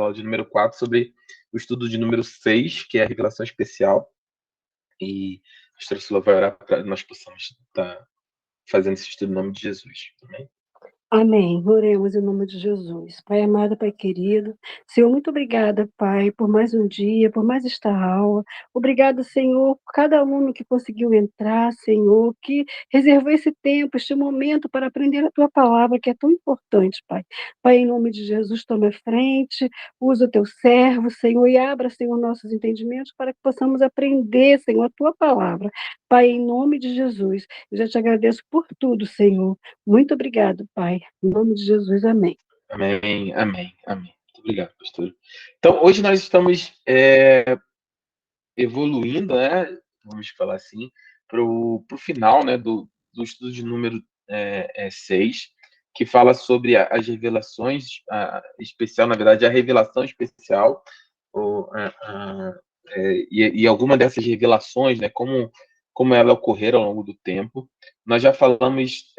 aula de número 4 sobre o estudo de número 6, que é a revelação especial. E a pastora Sula vai orar para nós possamos estar fazendo esse estudo em nome de Jesus. Amém? Amém. Oremos em nome de Jesus. Pai amado, Pai querido, Senhor, muito obrigada, Pai, por mais um dia, por mais esta aula. Obrigada, Senhor, por cada aluno que conseguiu entrar, Senhor, que reservou esse tempo, este momento para aprender a Tua palavra, que é tão importante, Pai. Pai, em nome de Jesus, toma a frente, usa o Teu servo, Senhor, e abra, Senhor, nossos entendimentos para que possamos aprender, Senhor, a Tua palavra. Pai, em nome de Jesus, eu já te agradeço por tudo, Senhor. Muito obrigado, Pai. Em nome de Jesus, amém. Amém, amém, amém. Muito obrigado, pastor. Então, hoje nós estamos evoluindo, né? Vamos falar assim, para o final, né, do estudo de número 6, que fala sobre as revelações, especial, na verdade, a revelação especial, e alguma dessas revelações, né, como elas ocorreram ao longo do tempo. Nós já falamos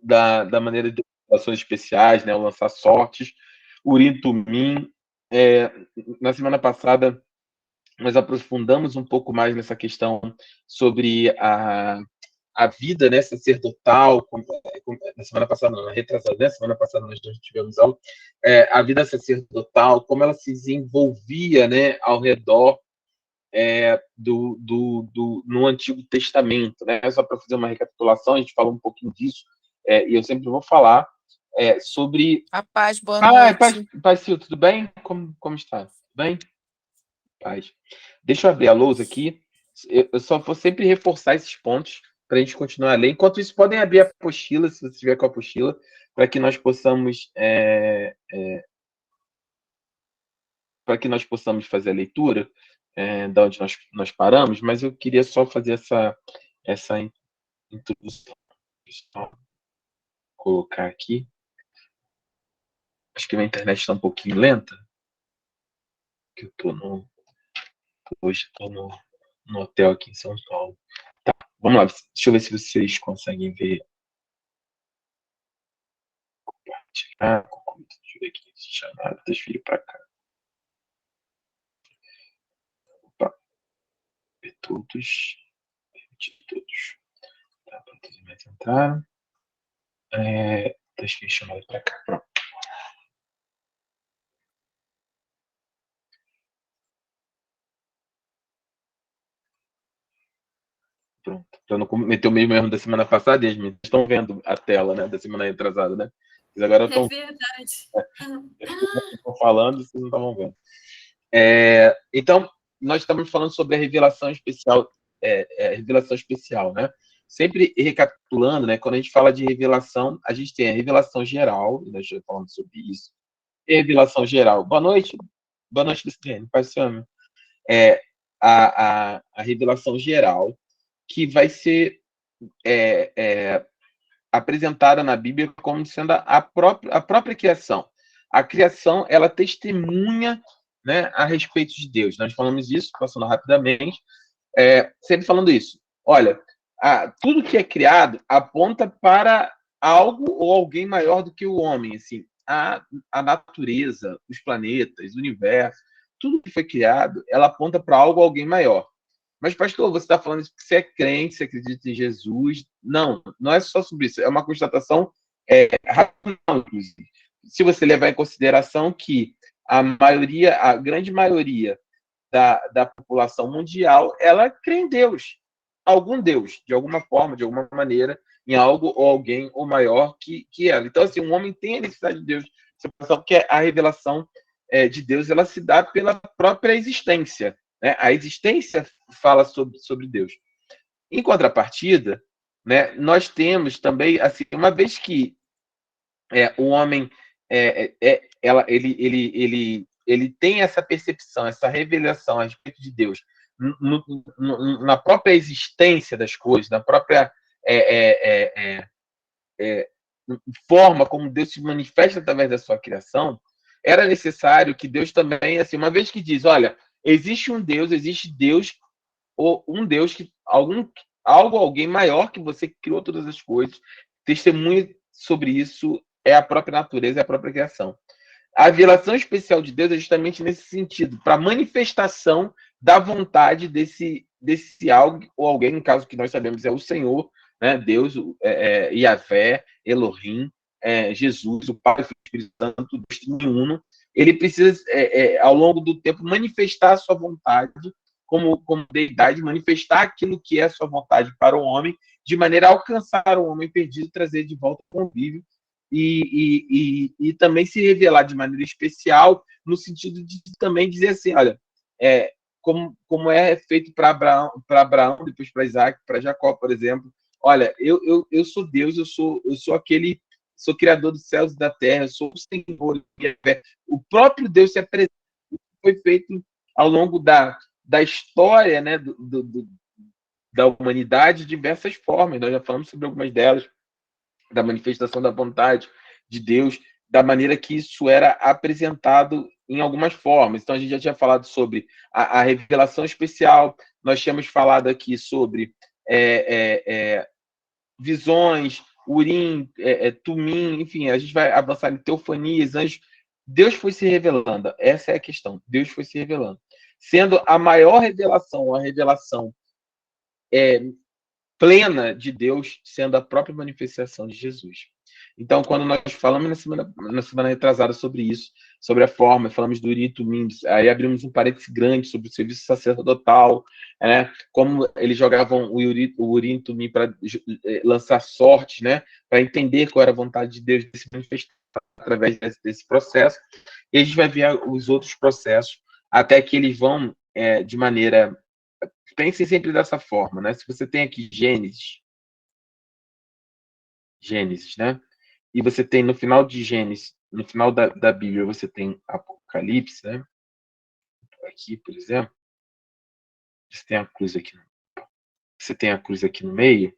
da maneira de revelações especiais, né, o lançar sortes, Urim Tumim. Na semana passada, nós aprofundamos um pouco mais nessa questão sobre a vida, né, sacerdotal, na semana passada, não, na retrasada, né, semana passada nós tivemos aula, a vida sacerdotal, como ela se desenvolvia, né, ao redor no Antigo Testamento, né? Só para fazer uma recapitulação, a gente falou um pouquinho disso, e eu sempre vou falar sobre... A paz, boa noite. Paz, Sil, tudo bem? Como está? Tudo bem? Paz. Deixa eu abrir a lousa aqui. Eu só vou sempre reforçar esses pontos para a gente continuar a ler. Enquanto isso, podem abrir a apostila, se você estiver com a apostila, para que nós possamos fazer a leitura da onde nós paramos, mas eu queria só fazer essa introdução. Deixa eu colocar aqui. Acho que a minha internet está um pouquinho lenta, que eu hoje estou no hotel aqui em São Paulo. Tá, vamos lá, deixa eu ver se vocês conseguem ver. Compartilhar, deixa eu ver aqui, chamada, transferir para cá. Opa, ver todos, permitir todos. Tá, para todos mais entraram. Transferir chamada para cá, pronto. Pronto. Para não cometer o mesmo erro da semana passada, e as meninas estão vendo a tela, né, da semana retrasada, né? Mas agora É verdade. Estão falando, vocês não estavam vendo. Então, nós estamos falando sobre a revelação especial, revelação especial, né? Sempre recapitulando, né? Quando a gente fala de revelação, a gente tem a revelação geral, nós já falamos sobre isso, e a revelação geral. Boa noite, Luciane, paz do Senhor. A revelação geral, que vai ser apresentada na Bíblia como sendo a própria criação. A criação, ela testemunha, né, a respeito de Deus. Nós falamos isso, passando rapidamente, sempre falando isso. Olha, tudo que é criado aponta para algo ou alguém maior do que o homem. Assim, a natureza, os planetas, o universo, tudo que foi criado, ela aponta para algo ou alguém maior. Mas, pastor, você está falando isso porque você é crente, você acredita em Jesus. Não, não é só sobre isso. É uma constatação racional, inclusive. Se você levar em consideração que a grande maioria da população mundial, ela crê em Deus. Algum Deus, de alguma forma, de alguma maneira, em algo ou alguém ou maior que ela. Então, assim, um homem tem a necessidade de Deus. Porque a revelação de Deus, ela se dá pela própria existência. Né? A existência fala sobre Deus. Em contrapartida, né, nós temos também, assim, uma vez que o homem ele tem essa percepção, essa revelação a respeito de Deus na própria existência das coisas, na própria forma como Deus se manifesta através da sua criação, era necessário que Deus também, assim, uma vez que diz, olha, existe Deus, ou um Deus que alguém maior que você que criou todas as coisas, testemunha sobre isso é a própria natureza, é a própria criação. A revelação especial de Deus é justamente nesse sentido, para manifestação da vontade desse algo ou alguém, no caso que nós sabemos é o Senhor, né? Deus, Yahvé, Elohim, Jesus, o Pai, o Filho e o Espírito Santo, Deus triuno. Ele precisa, ao longo do tempo, manifestar a sua vontade como deidade, manifestar aquilo que é a sua vontade para o homem, de maneira a alcançar o homem perdido e trazer de volta ao convívio, e também se revelar de maneira especial, no sentido de também dizer assim, olha, como é feito para Abraão, depois para Isaac, para Jacó, por exemplo, olha, eu sou Deus, eu sou aquele, sou criador dos céus e da terra, eu sou o Senhor, o próprio Deus se apresenta, foi feito ao longo da história, né, da humanidade, de diversas formas. Nós já falamos sobre algumas delas, da manifestação da vontade de Deus, da maneira que isso era apresentado em algumas formas. Então, a gente já tinha falado sobre a revelação especial, nós tínhamos falado aqui sobre visões, Urim, Tumim, enfim, a gente vai avançar em teofanias, anjos. Deus foi se revelando, essa é a questão, Deus foi se revelando. Sendo a maior revelação, a revelação plena de Deus, sendo a própria manifestação de Jesus. Então, quando nós falamos na semana retrasada sobre isso, sobre a forma, falamos do Urim e Tumim, aí abrimos um parêntese grande sobre o serviço sacerdotal, né? Como eles jogavam o Urim e Tumim para lançar sorte, né? Para entender qual era a vontade de Deus de se manifestar através desse processo. E a gente vai ver os outros processos, até que eles vão, de maneira... Pensem sempre dessa forma, né? Se você tem aqui Gênesis, né? E você tem no final de Gênesis, no final da Bíblia, você tem Apocalipse, né? Aqui, por exemplo, você tem a cruz aqui. Você tem a cruz aqui no meio,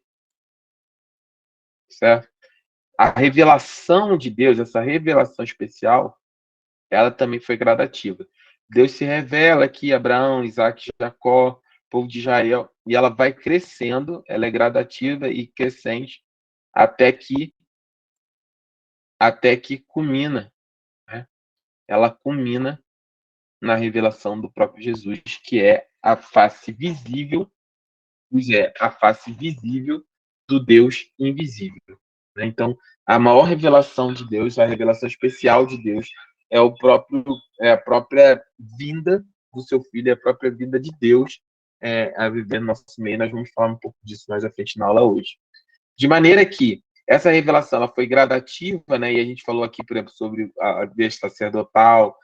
certo? A revelação de Deus, essa revelação especial, ela também foi gradativa. Deus se revela aqui, Abraão, Isaac, Jacó, povo de Israel, e ela vai crescendo, ela é gradativa e crescente, até que culmina, né? Ela culmina na revelação do próprio Jesus, que é a face visível, do Deus invisível, né? Então, a maior revelação de Deus, a revelação especial de Deus, é a própria vinda do seu filho, é a própria vinda de Deus a viver no nosso meio. Nós vamos falar um pouco disso mais à frente na aula hoje. De maneira que essa revelação ela foi gradativa, né? E a gente falou aqui, por exemplo, sobre a igreja sacerdotal,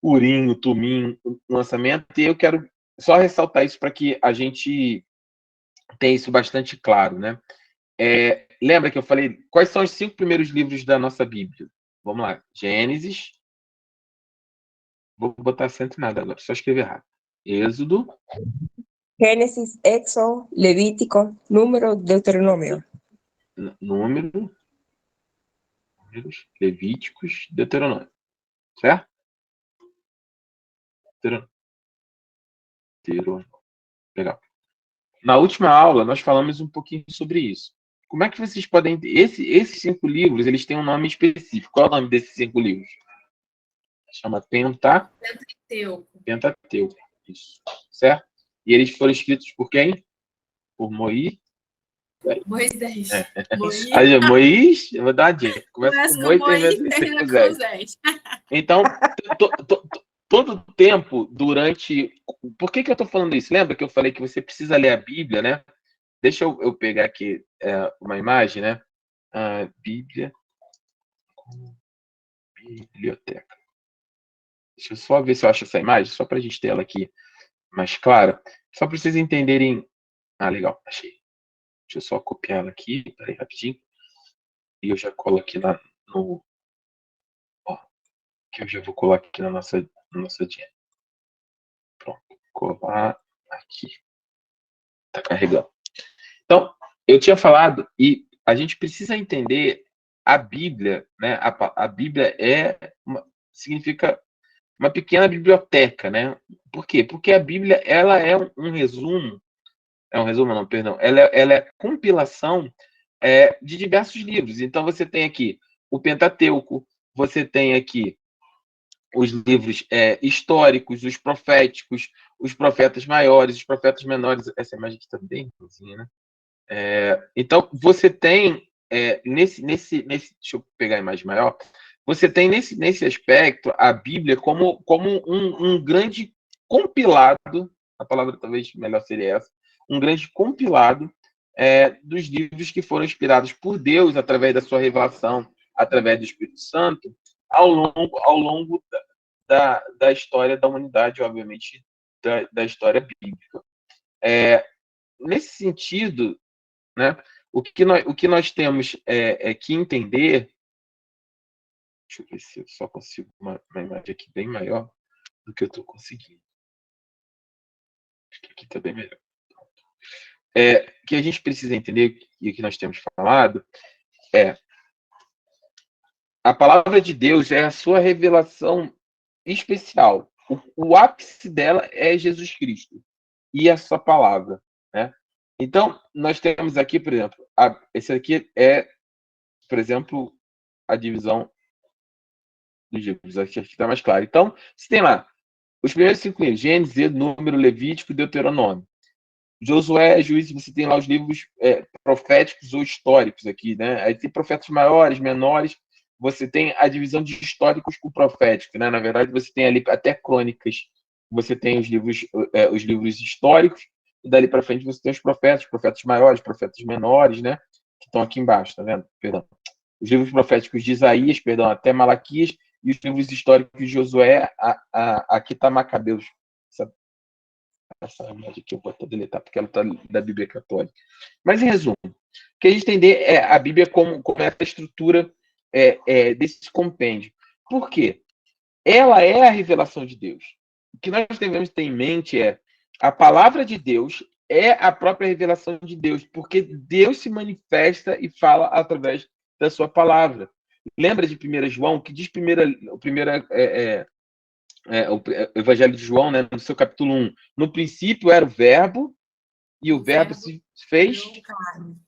Urim, o Tumim, o lançamento, e eu quero só ressaltar isso para que a gente tenha isso bastante claro, né? Lembra que eu falei quais são os 5 primeiros livros da nossa Bíblia? Vamos lá. Gênesis. Vou botar acento em nada agora, só escrever errado. Êxodo. Génesis, Éxodo, Levítico, Número, Deuteronômio. Números, Levíticos, Deuteronômio. Certo? Deuteronômio. Legal. Na última aula, nós falamos um pouquinho sobre isso. Como é que vocês podem... Esses 5 livros, eles têm um nome específico. Qual é o nome desses 5 livros? Chama Pentateuco. Isso. Certo? E eles foram escritos por quem? Por Moisés. Moisés. Moisés, eu vou dar uma dica. Começa com Moisés e termina com Zé. Então, todo o tempo durante... Por que eu estou falando isso? Lembra que eu falei que você precisa ler a Bíblia, né? Deixa eu pegar aqui uma imagem, né? A Bíblia com biblioteca. Deixa eu só ver se eu acho essa imagem, só para a gente ter ela aqui mais clara. Só para vocês entenderem... Ah, legal, achei. Deixa eu só copiar ela aqui, peraí, rapidinho. E eu já colo aqui que eu já vou colar aqui na nossa dieta. Pronto, colar aqui. Tá carregando. Então, eu tinha falado, e a gente precisa entender a Bíblia, né? A Bíblia significa uma pequena biblioteca, né? Por quê? Porque a Bíblia, ela é um resumo, não, perdão, ela é compilação de diversos livros. Então, você tem aqui o Pentateuco, você tem aqui os livros históricos, os proféticos, os profetas maiores, os profetas menores. Essa imagem aqui está bem ruimzinha, né? Então, você tem, deixa eu pegar a imagem maior, você tem nesse aspecto a Bíblia como um grande compilado, a palavra talvez melhor seria essa, um grande compilado dos livros que foram inspirados por Deus através da sua revelação, através do Espírito Santo, ao longo da história da humanidade, obviamente, da história bíblica. Nesse sentido, né, o que nós temos que entender. Deixa eu ver se eu só consigo uma imagem aqui bem maior do que eu estou conseguindo. Acho que aqui está bem melhor. Que a gente precisa entender, e o que nós temos falado, a palavra de Deus é a sua revelação especial. O ápice dela é Jesus Cristo e a sua palavra, né? Então, nós temos aqui, por exemplo, esse aqui é, por exemplo, a divisão dos livros. Aqui está mais claro. Então, você tem lá os primeiros 5 livros: Gênesis, Número, Levítico, Deuteronômio. Josué, Juízes, você tem lá os livros proféticos ou históricos aqui, né? Aí tem profetas maiores, menores. Você tem a divisão de históricos com profético, né? Na verdade, você tem ali até crônicas. Você tem os livros históricos, e dali para frente você tem os profetas maiores, profetas menores, né? Que estão aqui embaixo, tá vendo? Perdão. Os livros proféticos de Isaías, perdão, até Malaquias, e os livros históricos de Josué, aqui está Macabeus. Essa imagem aqui eu vou até deletar, porque ela está da Bíblia Católica. Mas, em resumo, o que a gente entender é a Bíblia como essa estrutura desse compêndio. Por quê? Ela é a revelação de Deus. O que nós devemos ter em mente é a palavra de Deus é a própria revelação de Deus, porque Deus se manifesta e fala através da sua palavra. Lembra de 1 João, que diz o Evangelho de João, né, no seu capítulo 1. No princípio era o verbo, e o verbo se fez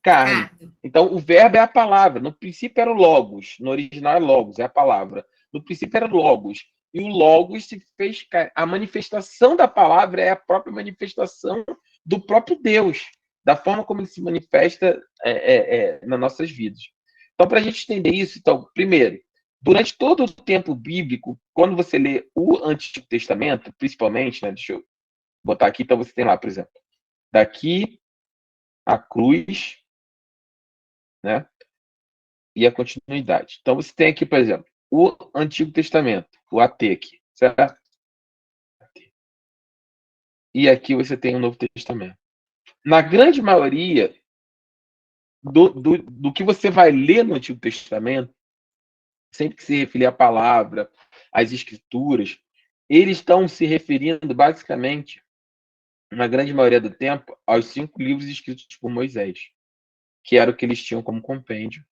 carne. Então, o verbo é a palavra. No princípio era o logos. No original é logos, é a palavra. No princípio era o logos. E o logos se fez carne. A manifestação da palavra é a própria manifestação do próprio Deus, da forma como ele se manifesta nas nossas vidas. Então, para a gente entender isso, então, primeiro, durante todo o tempo bíblico, quando você lê o Antigo Testamento, principalmente, né, deixa eu botar aqui, então você tem lá, por exemplo, daqui a cruz, né, e a continuidade. Então você tem aqui, por exemplo, o Antigo Testamento, o AT aqui, certo? E aqui você tem o Novo Testamento. Na grande maioria do que você vai ler no Antigo Testamento, sempre que se referir à palavra, às escrituras, eles estão se referindo basicamente, na grande maioria do tempo, aos 5 livros escritos por Moisés, que era o que eles tinham como compêndio.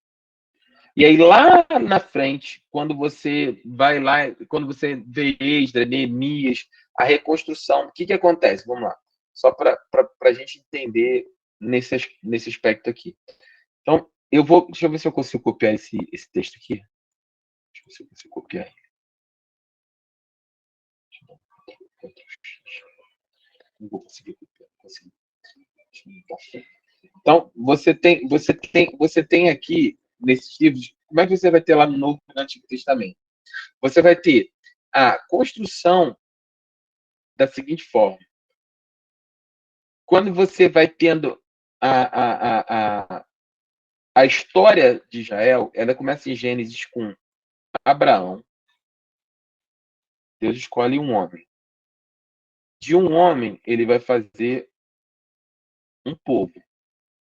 E aí, lá na frente, quando você vai lá, quando você vê Esdras, Neemias, a reconstrução, o que acontece? Vamos lá. Só para a gente entender nesse aspecto aqui. Então, deixa eu ver se eu consigo copiar esse texto aqui. Deixa eu ver se eu consigo copiar ele. Não vou conseguir copiar. Então, você tem aqui, nesses livros, como é que você vai ter lá no Novo e no Antigo Testamento? Você vai ter a construção da seguinte forma. Quando você vai tendo a história de Israel, ela começa em Gênesis com Abraão. Deus escolhe um homem. De um homem, ele vai fazer um povo.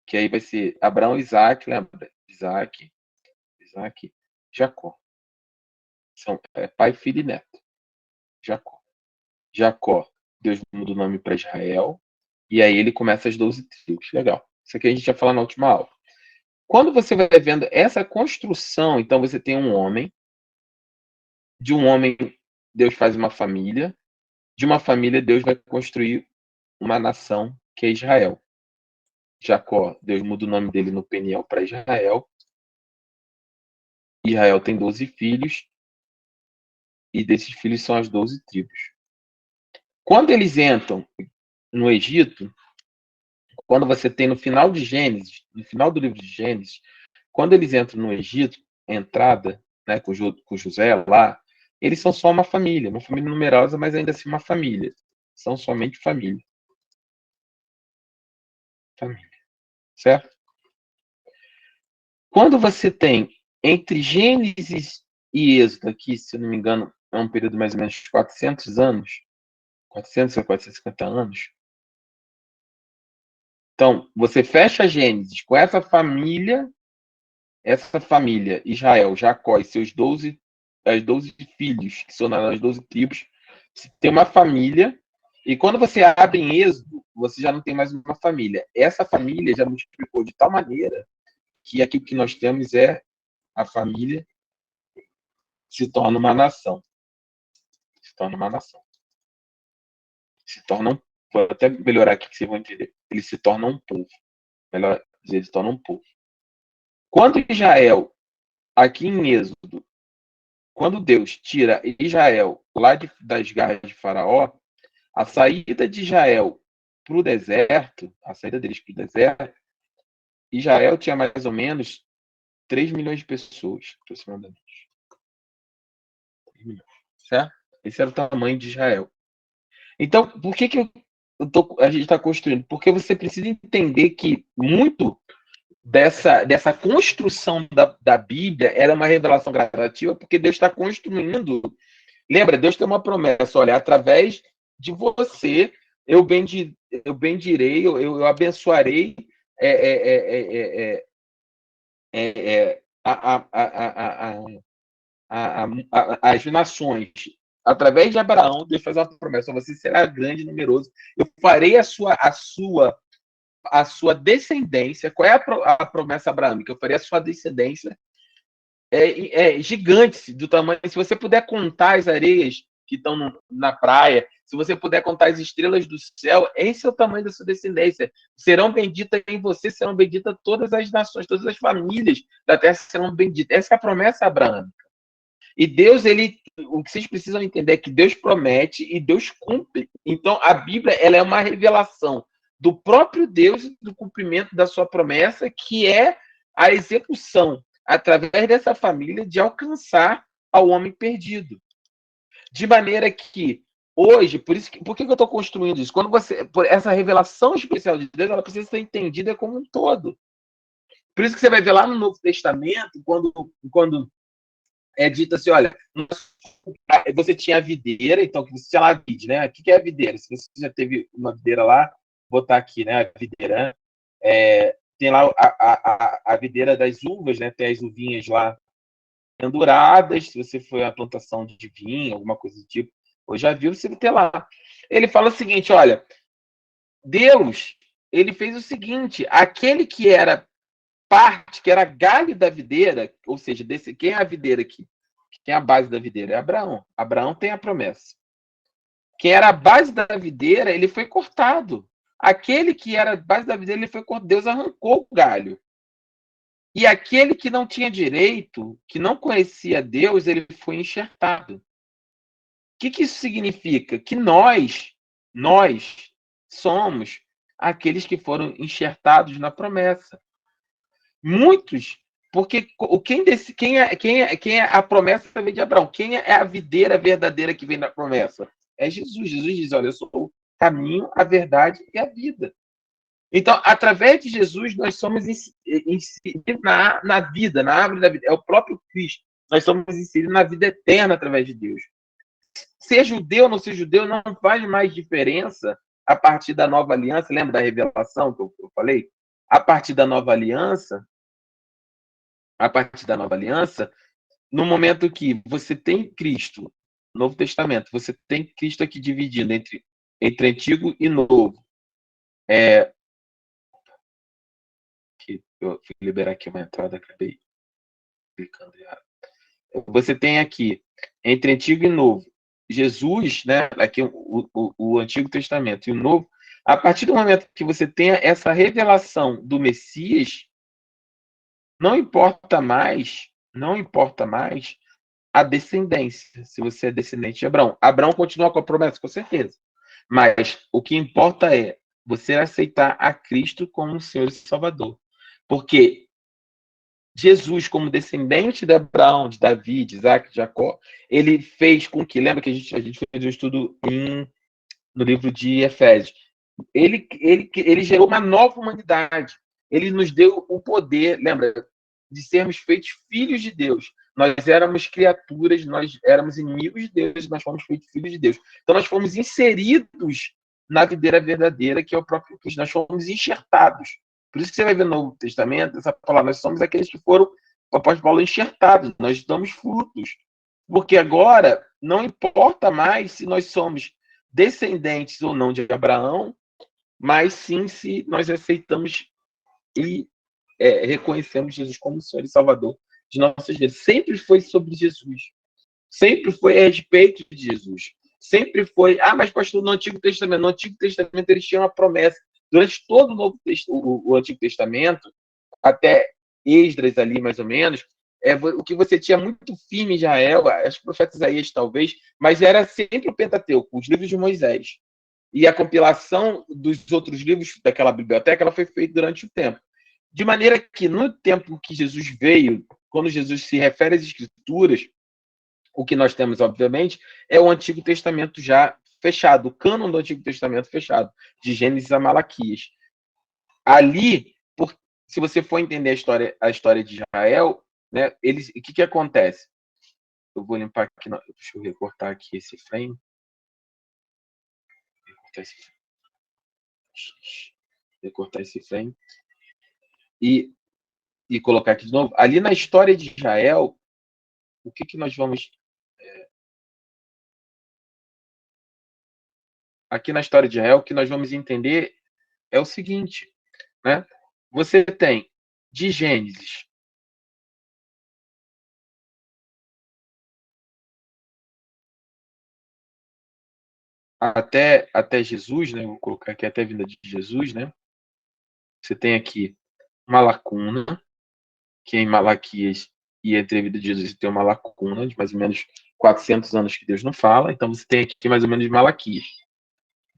Que aí vai ser Abraão, Isaac, lembra? Isaac, Jacó. São pai, filho e neto. Jacó, Deus muda o nome para Israel. E aí ele começa as 12 tribos. Legal. Isso aqui a gente ia falar na última aula. Quando você vai vendo essa construção, então você tem um homem. De um homem, Deus faz uma família. De uma família, Deus vai construir uma nação, que é Israel. Jacó, Deus muda o nome dele no Peniel para Israel. Israel tem 12 filhos. e desses filhos são as 12 tribos. Quando eles entram no Egito, quando você tem no final de Gênesis, no final do livro de Gênesis, quando eles entram no Egito, a entrada, né, com José lá, eles são só uma família numerosa, mas ainda assim uma família. São somente família. Família. Certo? Quando você tem entre Gênesis e Êxodo, aqui, se eu não me engano, é um período mais ou menos de 400 anos, 400 a 450 anos. Então, você fecha Gênesis com essa família, Israel, Jacó e seus 12 filhos, que são as 12 tribos, você tem uma família, e quando você abre em Êxodo, você já não tem mais uma família. Essa família já multiplicou de tal maneira que aqui o que nós temos é a família se torna uma nação. Se torna uma nação. Se torna um, vou até melhorar aqui que vocês vão entender. Ele se torna um povo. Melhor dizer, ele se torna um povo. Quando Israel, aqui em Êxodo, quando Deus tira Israel lá das garras de Faraó, a saída de Israel para o deserto, a saída deles para o deserto, Israel tinha mais ou menos 3 milhões de pessoas, aproximadamente. 3 milhões, certo? Esse era o tamanho de Israel. Então, por que a gente está construindo? Porque você precisa entender que muito dessa construção da Bíblia era uma revelação gradativa, porque Deus está construindo. Lembra, Deus tem uma promessa, olha, através de você eu bendirei, eu abençoarei as nações. Através de Abraão, Deus faz uma promessa: você será grande e numeroso. Eu farei a sua descendência. Qual é a promessa abraâmica? Eu farei a sua descendência gigante, do tamanho. Se você puder contar as areias que estão na praia, se você puder contar as estrelas do céu, esse é o tamanho da sua descendência. Serão benditas em você, serão benditas todas as nações, todas as famílias da terra serão benditas. Essa é a promessa abraâmica. E Deus, o que vocês precisam entender é que Deus promete e Deus cumpre. Então, a Bíblia, ela é uma revelação do próprio Deus, do cumprimento da sua promessa, que é a execução, através dessa família, de alcançar ao homem perdido. De maneira que, hoje, por que eu estou construindo isso? Essa revelação especial de Deus, ela precisa ser entendida como um todo. Por isso que você vai ver lá no Novo Testamento, quando é dito assim, olha, você tinha a videira, então você tinha lá a vide, né? O que é a videira? Se você já teve uma videira lá, vou botar aqui, né? A videira, tem lá a videira das uvas, né? Tem as uvinhas lá penduradas, se você for uma plantação de vinho, alguma coisa do tipo, ou já viu, você vai ter lá. Ele fala o seguinte, olha, Deus, ele fez o seguinte, aquele que era parte, que era galho da videira, ou seja, quem é a videira aqui? Quem é a base da videira? É Abraão. Abraão tem a promessa. Quem era a base da videira, ele foi cortado. Aquele que era a base da videira, ele foi cortado. Deus arrancou o galho. E aquele que não tinha direito, que não conhecia Deus, ele foi enxertado. O que isso significa? Que nós somos aqueles que foram enxertados na promessa. Muitos, porque quem é a promessa vem de Abraão? Quem é a videira verdadeira que vem da promessa? É Jesus. Jesus diz, olha, eu sou o caminho, a verdade e a vida. Então, através de Jesus, nós somos inseridos na vida, na árvore da vida. É o próprio Cristo. Nós somos inseridos na vida eterna através de Deus. Ser judeu ou não ser judeu não faz mais diferença a partir da nova aliança. Lembra da revelação que eu falei? A partir da nova aliança, no momento que você tem Cristo, Novo Testamento, você tem Cristo aqui dividido entre Antigo e Novo. Eu fui liberar aqui uma entrada, acabei clicando errado. Você tem aqui, entre Antigo e Novo, Jesus, né? Aqui o Antigo Testamento e o Novo. A partir do momento que você tem essa revelação do Messias, não importa mais a descendência, se você é descendente de Abraão. Abraão continua com a promessa, com certeza. Mas o que importa é você aceitar a Cristo como Senhor e Salvador. Porque Jesus, como descendente de Abraão, de Davi, de Isaac, de Jacó, ele fez com que, lembra que a gente fez um estudo no livro de Efésios, ele gerou uma nova humanidade. Ele nos deu o poder, lembra, de sermos feitos filhos de Deus. Nós éramos criaturas, nós éramos inimigos de Deus, nós fomos feitos filhos de Deus. Então nós fomos inseridos na videira verdadeira, que é o próprio Cristo. Nós fomos enxertados. Por isso que você vai ver no Novo Testamento, essa palavra, nós somos aqueles que foram, o apóstolo Paulo, enxertados. Nós damos frutos. Porque agora não importa mais se nós somos descendentes ou não de Abraão, mas sim se nós aceitamos e reconhecemos Jesus como Senhor e Salvador de nossas vidas. Sempre foi sobre Jesus. Sempre foi a respeito de Jesus. Sempre foi, mas pastor, no Antigo Testamento eles tinham uma promessa. Durante todo o Antigo Testamento, até Esdras ali, mais ou menos, o que você tinha muito firme em Israel, os profetas Isaías talvez, mas era sempre o Pentateuco, os livros de Moisés. E a compilação dos outros livros daquela biblioteca, ela foi feita durante o tempo. De maneira que, no tempo que Jesus veio, quando Jesus se refere às Escrituras, o que nós temos, obviamente, é o Antigo Testamento já fechado, o cânon do Antigo Testamento fechado, de Gênesis a Malaquias. Ali, se você for entender a história de Israel, né, o que acontece? Eu vou limpar aqui, deixa eu recortar aqui esse frame. Recortar esse frame. E colocar aqui de novo. Ali na história de Israel, o que nós vamos... Aqui na história de Israel, o que nós vamos entender é o seguinte, né? Você tem de Gênesis até Jesus, né? Vou colocar aqui até a vinda de Jesus, né? Você tem aqui uma lacuna, que em Malaquias e entre a vida de Jesus tem uma lacuna de mais ou menos 400 anos que Deus não fala. Então você tem aqui mais ou menos Malaquias,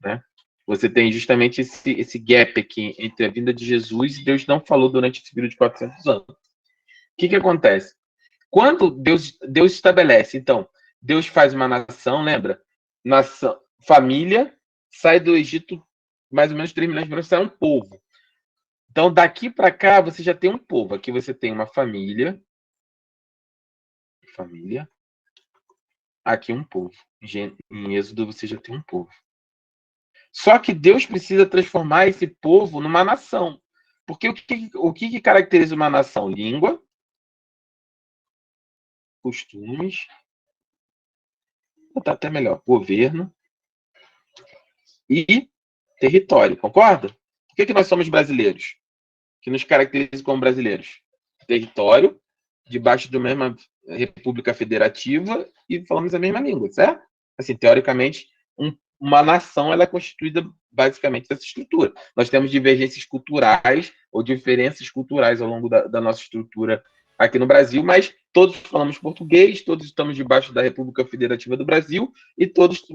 né? Você tem justamente esse gap aqui entre a vinda de Jesus e Deus não falou durante esse período de 400 anos. O que acontece? Quando Deus estabelece, então, Deus faz uma nação, lembra? Nação, família, sai do Egito mais ou menos 3 milhões de anos, sai um povo. Então, daqui para cá, você já tem um povo. Aqui você tem uma família. Aqui um povo. Em Êxodo, você já tem um povo. Só que Deus precisa transformar esse povo numa nação. Porque o que caracteriza uma nação? Língua, costumes, tá até melhor, governo e território. Concorda? Por que nós somos brasileiros? Que nos caracteriza como brasileiros? Território, debaixo de uma mesma república federativa e falamos a mesma língua, certo? Assim, teoricamente, uma nação ela é constituída basicamente dessa estrutura. Nós temos divergências culturais ou diferenças culturais ao longo da nossa estrutura aqui no Brasil, mas todos falamos português, todos estamos debaixo da República Federativa do Brasil e todos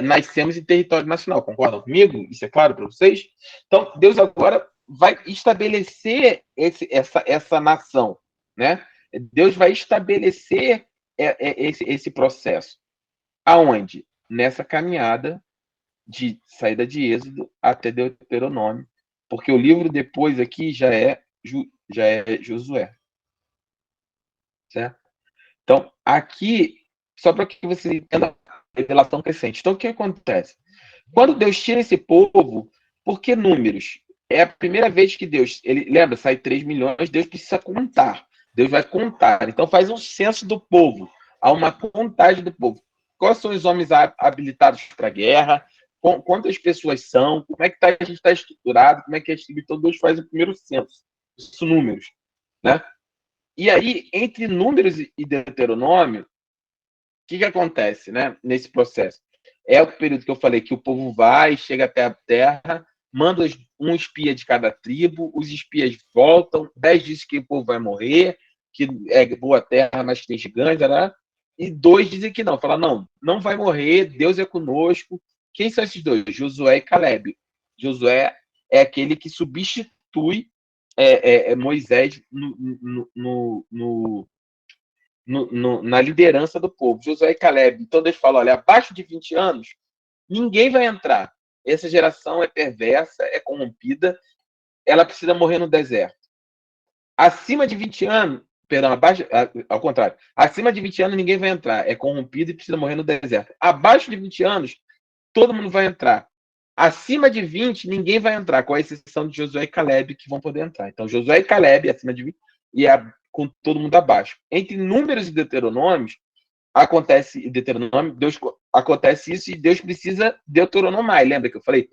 nascemos em território nacional. Concordam comigo? Isso é claro para vocês? Então, Deus agora vai estabelecer essa nação, né? Deus vai estabelecer esse processo. Aonde? Nessa caminhada de saída de Êxodo até Deuteronômio, porque o livro depois aqui já é Josué, certo? Então, aqui, só para que você entenda a revelação crescente. Então, o que acontece? Quando Deus tira esse povo, por que números? É a primeira vez que Deus, lembra, sai 3 milhões, Deus precisa contar. Deus vai contar. Então, faz um censo do povo. Há uma contagem do povo. Quais são os homens habilitados para a guerra? Quantas pessoas são? Como é que a gente está estruturado? Como é que é estruturado? Então, Deus faz o primeiro censo. Isso, números, né? E aí, entre Números e Deuteronômio, o que acontece, né, nesse processo? É o período que eu falei que o povo vai, chega até a terra, manda um espia de cada tribo, os espias voltam, 10 dizem que o povo vai morrer, que é boa terra, mas que tem gigantes, né? E 2 dizem que não. Fala, não, não vai morrer, Deus é conosco. Quem são esses 2? Josué e Caleb. Josué é aquele que substitui Moisés na liderança do povo. Josué e Caleb. Então Deus fala, olha, abaixo de 20 anos, ninguém vai entrar. Essa geração é perversa, é corrompida, ela precisa morrer no deserto. Acima de 20 anos, perdão, ao contrário, acima de 20 anos ninguém vai entrar, é corrompido e precisa morrer no deserto. Abaixo de 20 anos, todo mundo vai entrar. Acima de 20, ninguém vai entrar, com a exceção de Josué e Caleb, que vão poder entrar. Então, Josué e Caleb, acima de 20, e com todo mundo abaixo. Entre Números e Deuteronômios, Deus acontece isso e Deus precisa deuteronomar. Lembra que eu falei?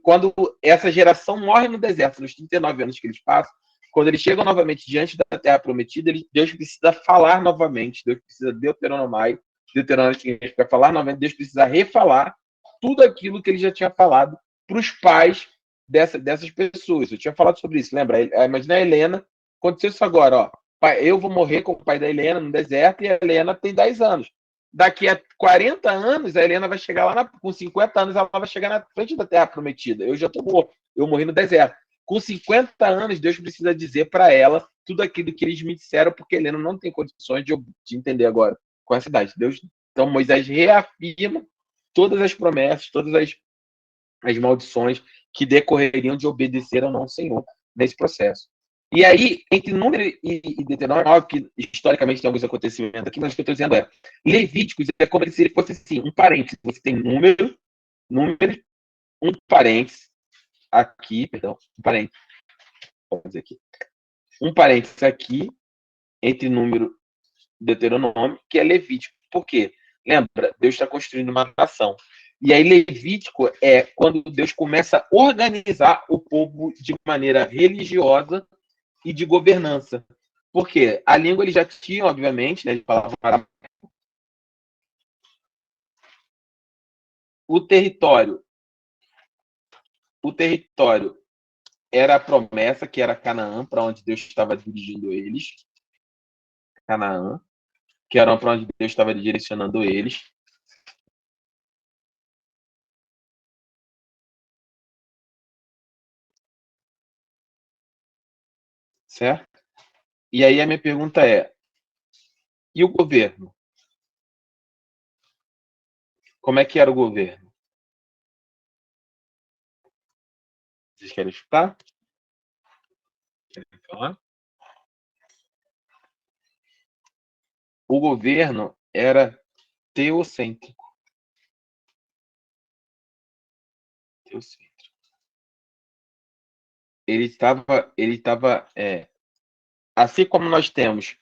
Quando essa geração morre no deserto, nos 39 anos que eles passam, quando eles chegam novamente diante da terra prometida, Deus precisa falar novamente, Deus precisa deuteronomar, Deuteronômio significa falar novamente, Deus precisa refalar tudo aquilo que ele já tinha falado para os pais dessas pessoas. Eu tinha falado sobre isso, lembra? Imagina a Helena, aconteceu isso agora, ó. Eu vou morrer com o pai da Helena no deserto e a Helena tem 10 anos. Daqui a 40 anos, a Helena vai chegar lá, com 50 anos, ela vai chegar na frente da terra prometida. Eu já estou morto, eu morri no deserto. Com 50 anos, Deus precisa dizer para ela tudo aquilo que eles me disseram, porque Helena não tem condições de entender agora com essa idade. Então, Moisés reafirma todas as promessas, todas as maldições que decorreriam de obedecer ou não ao Senhor nesse processo. E aí, entre Número e Deuteronômio, óbvio que historicamente tem alguns acontecimentos aqui, mas o que eu estou dizendo é, Levíticos é como se ele fosse assim, um parênteses. Você tem número, um parênteses, aqui, perdão, um parênteses, vou fazer aqui. Um parênteses aqui, entre Número e Deuteronômio, que é Levítico. Por quê? Lembra, Deus está construindo uma nação. E aí, Levítico é quando Deus começa a organizar o povo de maneira religiosa e de governança. Por quê? A língua eles já tinham, obviamente, né? Eles falavam aramaico. O território era a promessa, que era Canaã, para onde Deus estava dirigindo eles. Canaã, que era para onde Deus estava direcionando eles. Certo? E aí a minha pergunta é, e o governo? Como é que era o governo? Vocês querem escutar? Querem falar? O governo era teocêntrico. Ele estava assim como nós temos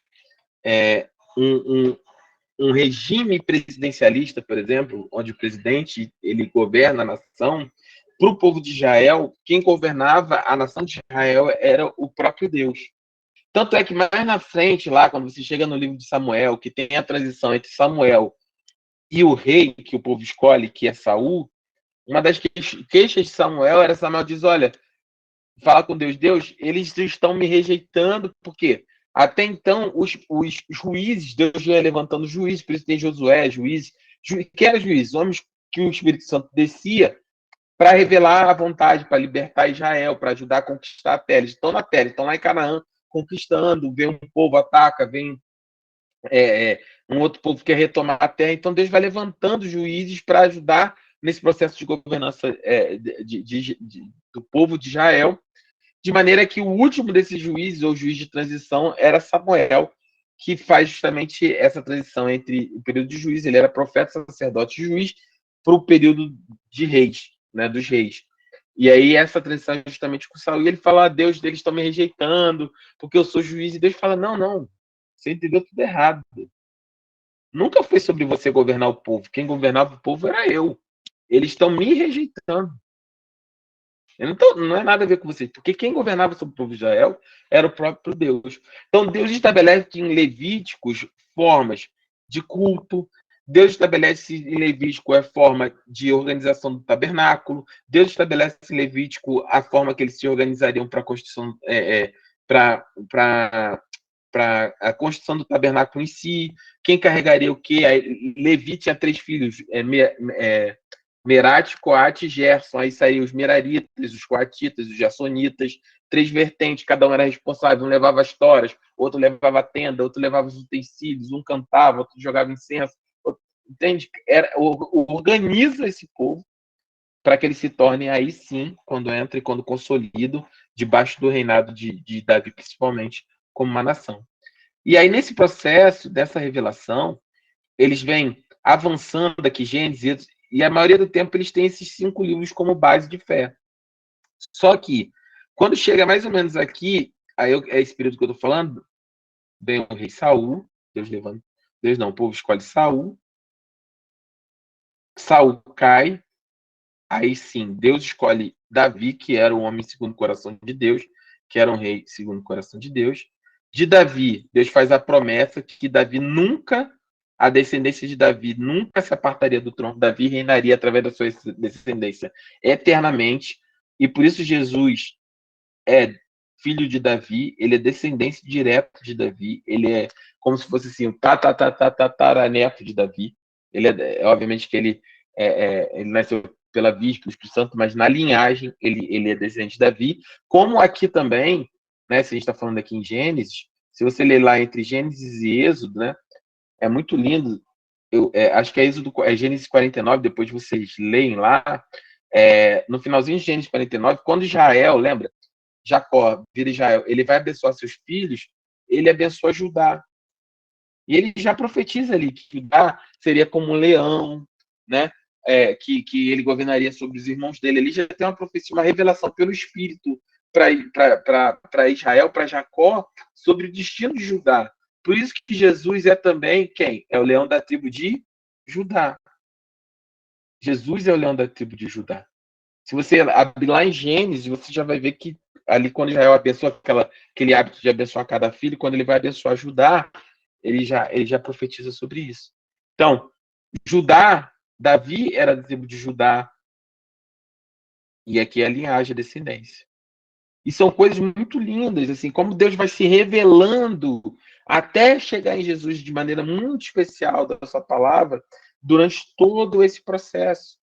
um regime presidencialista, por exemplo, onde o presidente ele governa a nação, para o povo de Israel, quem governava a nação de Israel era o próprio Deus. Tanto é que mais na frente, lá, quando você chega no livro de Samuel, que tem a transição entre Samuel e o rei que o povo escolhe, que é Saul, uma das queixas de Samuel era, Samuel diz, olha, fala com Deus, Deus, eles estão me rejeitando, porque até então os juízes, Deus ia levantando juízes, por isso tem Josué, juízes, que eram juízes, homens que o Espírito Santo descia para revelar a vontade, para libertar Israel, para ajudar a conquistar a terra. Eles estão na terra, estão lá em Canaã, conquistando, vem um povo, ataca, vem um outro povo que quer retomar a terra, então Deus vai levantando juízes para ajudar nesse processo de governança do povo de Israel, de maneira que o último desses juízes, ou juiz de transição, era Samuel, que faz justamente essa transição entre o período de juiz, ele era profeta, sacerdote e juiz, para o período de reis, né, dos reis. E aí essa transição é justamente com Saul, e ele fala, Deus, eles estão me rejeitando, porque eu sou juiz, e Deus fala, não, você entendeu tudo errado. Nunca foi sobre você governar o povo, quem governava o povo era eu. Eles estão me rejeitando. Não é nada a ver com vocês, porque quem governava sobre o povo de Israel era o próprio Deus. Então, Deus estabelece em Levíticos formas de culto, Deus estabelece em Levítico a forma de organização do tabernáculo, Deus estabelece em Levítico a forma que eles se organizariam para a construção, para para a construção do tabernáculo em si, quem carregaria o quê? Aí, Levi tinha 3 filhos, Merate, Coate e Gerson. Aí saíram os Meraritas, os Coatitas, os Gersonitas, 3 vertentes, cada um era responsável. Um levava as toras, outro levava a tenda, outro levava os utensílios, um cantava, outro jogava incenso. Entende? Organiza esse povo para que ele se torne aí sim, quando entra e quando consolido, debaixo do reinado de Davi, principalmente, como uma nação. E aí, nesse processo dessa revelação, eles vêm avançando aqui, Gênesis, e a maioria do tempo eles têm esses 5 livros como base de fé. Só que, quando chega mais ou menos aqui, aí é esse período que eu estou falando, vem o rei Saul, o povo escolhe Saul, Saul cai, aí sim, Deus escolhe Davi, que era um homem segundo o coração de Deus, que era um rei segundo o coração de Deus. De Davi, Deus faz a promessa que a descendência de Davi nunca se apartaria do trono. Davi reinaria através da sua descendência eternamente. E por isso Jesus é filho de Davi, ele é descendente direto de Davi, ele é como se fosse assim, o tataraneto de Davi. Ele obviamente que ele nasceu pela via do Espírito Santo, mas na linhagem ele é descendente de Davi. Como aqui também, né, se a gente está falando aqui em Gênesis, se você ler lá entre Gênesis e Êxodo, né, é muito lindo. Eu acho que é Gênesis 49, depois vocês leem lá, no finalzinho de Gênesis 49, quando Israel, lembra? Jacó vira Israel, ele vai abençoar seus filhos, ele abençoa Judá. E ele já profetiza ali que Judá seria como um leão, né? Que ele governaria sobre os irmãos dele. Ele já tem uma profecia, uma revelação pelo Espírito para Israel, para Jacó, sobre o destino de Judá. Por isso que Jesus é também quem? É o leão da tribo de Judá. Jesus é o leão da tribo de Judá. Se você abrir lá em Gênesis, você já vai ver que ali quando Israel abençoa aquele hábito de abençoar cada filho, quando ele vai abençoar Judá, ele já profetiza sobre isso. Então, Judá, Davi era da tribo de Judá, e aqui é a linhagem, a descendência. E são coisas muito lindas, assim, como Deus vai se revelando até chegar em Jesus de maneira muito especial da sua palavra durante todo esse processo.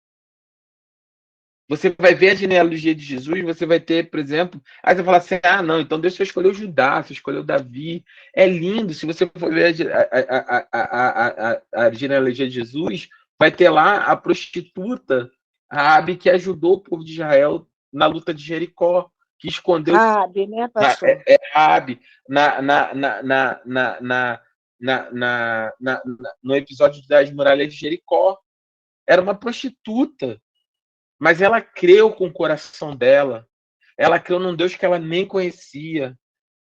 Você vai ver a genealogia de Jesus, você vai ter, por exemplo, aí você fala assim, não, então Deus só escolheu Judá, só escolheu Davi. É lindo, se você for ver a genealogia de Jesus, vai ter lá a prostituta Raabe, que ajudou o povo de Israel na luta de Jericó, que escondeu Raabe, né, pastor? Raabe no episódio das muralhas de Jericó. Era uma prostituta. Mas ela creu com o coração dela. Ela creu num Deus que ela nem conhecia.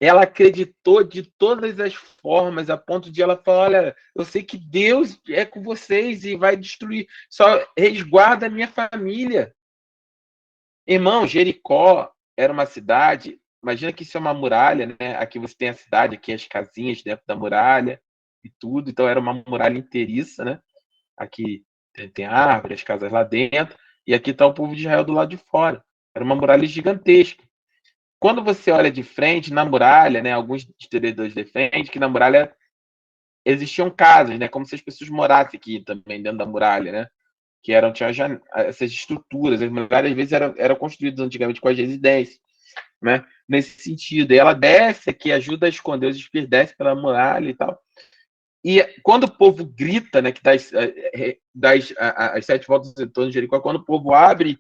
Ela acreditou de todas as formas, a ponto de ela falar: olha, eu sei que Deus é com vocês e vai destruir. Só resguarda a minha família. Irmão, Jericó era uma cidade. Imagina que isso é uma muralha, né? Aqui você tem a cidade, aqui as casinhas dentro da muralha e tudo. Então era uma muralha inteiriça, né? Aqui tem árvore, as casas lá dentro. E aqui está o povo de Israel do lado de fora. Era uma muralha gigantesca. Quando você olha de frente, na muralha, né, alguns historiadores defendem que na muralha existiam casas, né, como se as pessoas morassem aqui também dentro da muralha, né, que tinham essas estruturas. As muralhas às vezes eram construídas antigamente com as residências, né, nesse sentido. E ela desce aqui, ajuda a esconder os espíritos, desce pela muralha e tal. E quando o povo grita, né, que as 7 voltas em torno de Jericó, quando o povo abre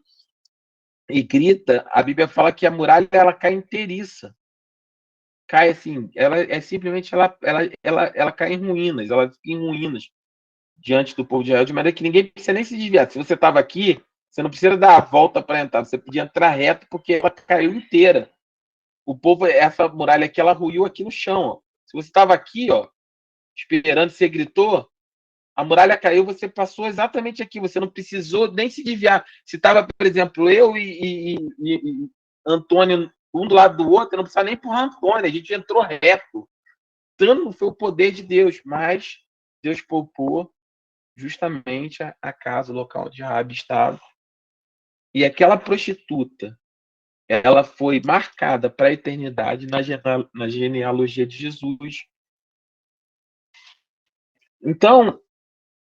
e grita, a Bíblia fala que a muralha ela cai inteiriça. Cai assim, ela é simplesmente ela cai em ruínas, ela fica em ruínas diante do povo de Israel, de maneira que ninguém precisa nem se desviar. Se você estava aqui, você não precisa dar a volta para entrar, você podia entrar reto porque ela caiu inteira. O povo, essa muralha aqui, ela ruiu aqui no chão. Ó. Se você estava aqui, ó, esperando, você gritou, a muralha caiu, você passou exatamente aqui, você não precisou nem se desviar. Se estava, por exemplo, eu e Antônio um do lado do outro, eu não precisava nem empurrar Antônio, a gente entrou reto. Tanto foi o poder de Deus, mas Deus poupou justamente a casa, o local onde Raabe estava. E aquela prostituta, ela foi marcada para a eternidade na genealogia de Jesus, Então,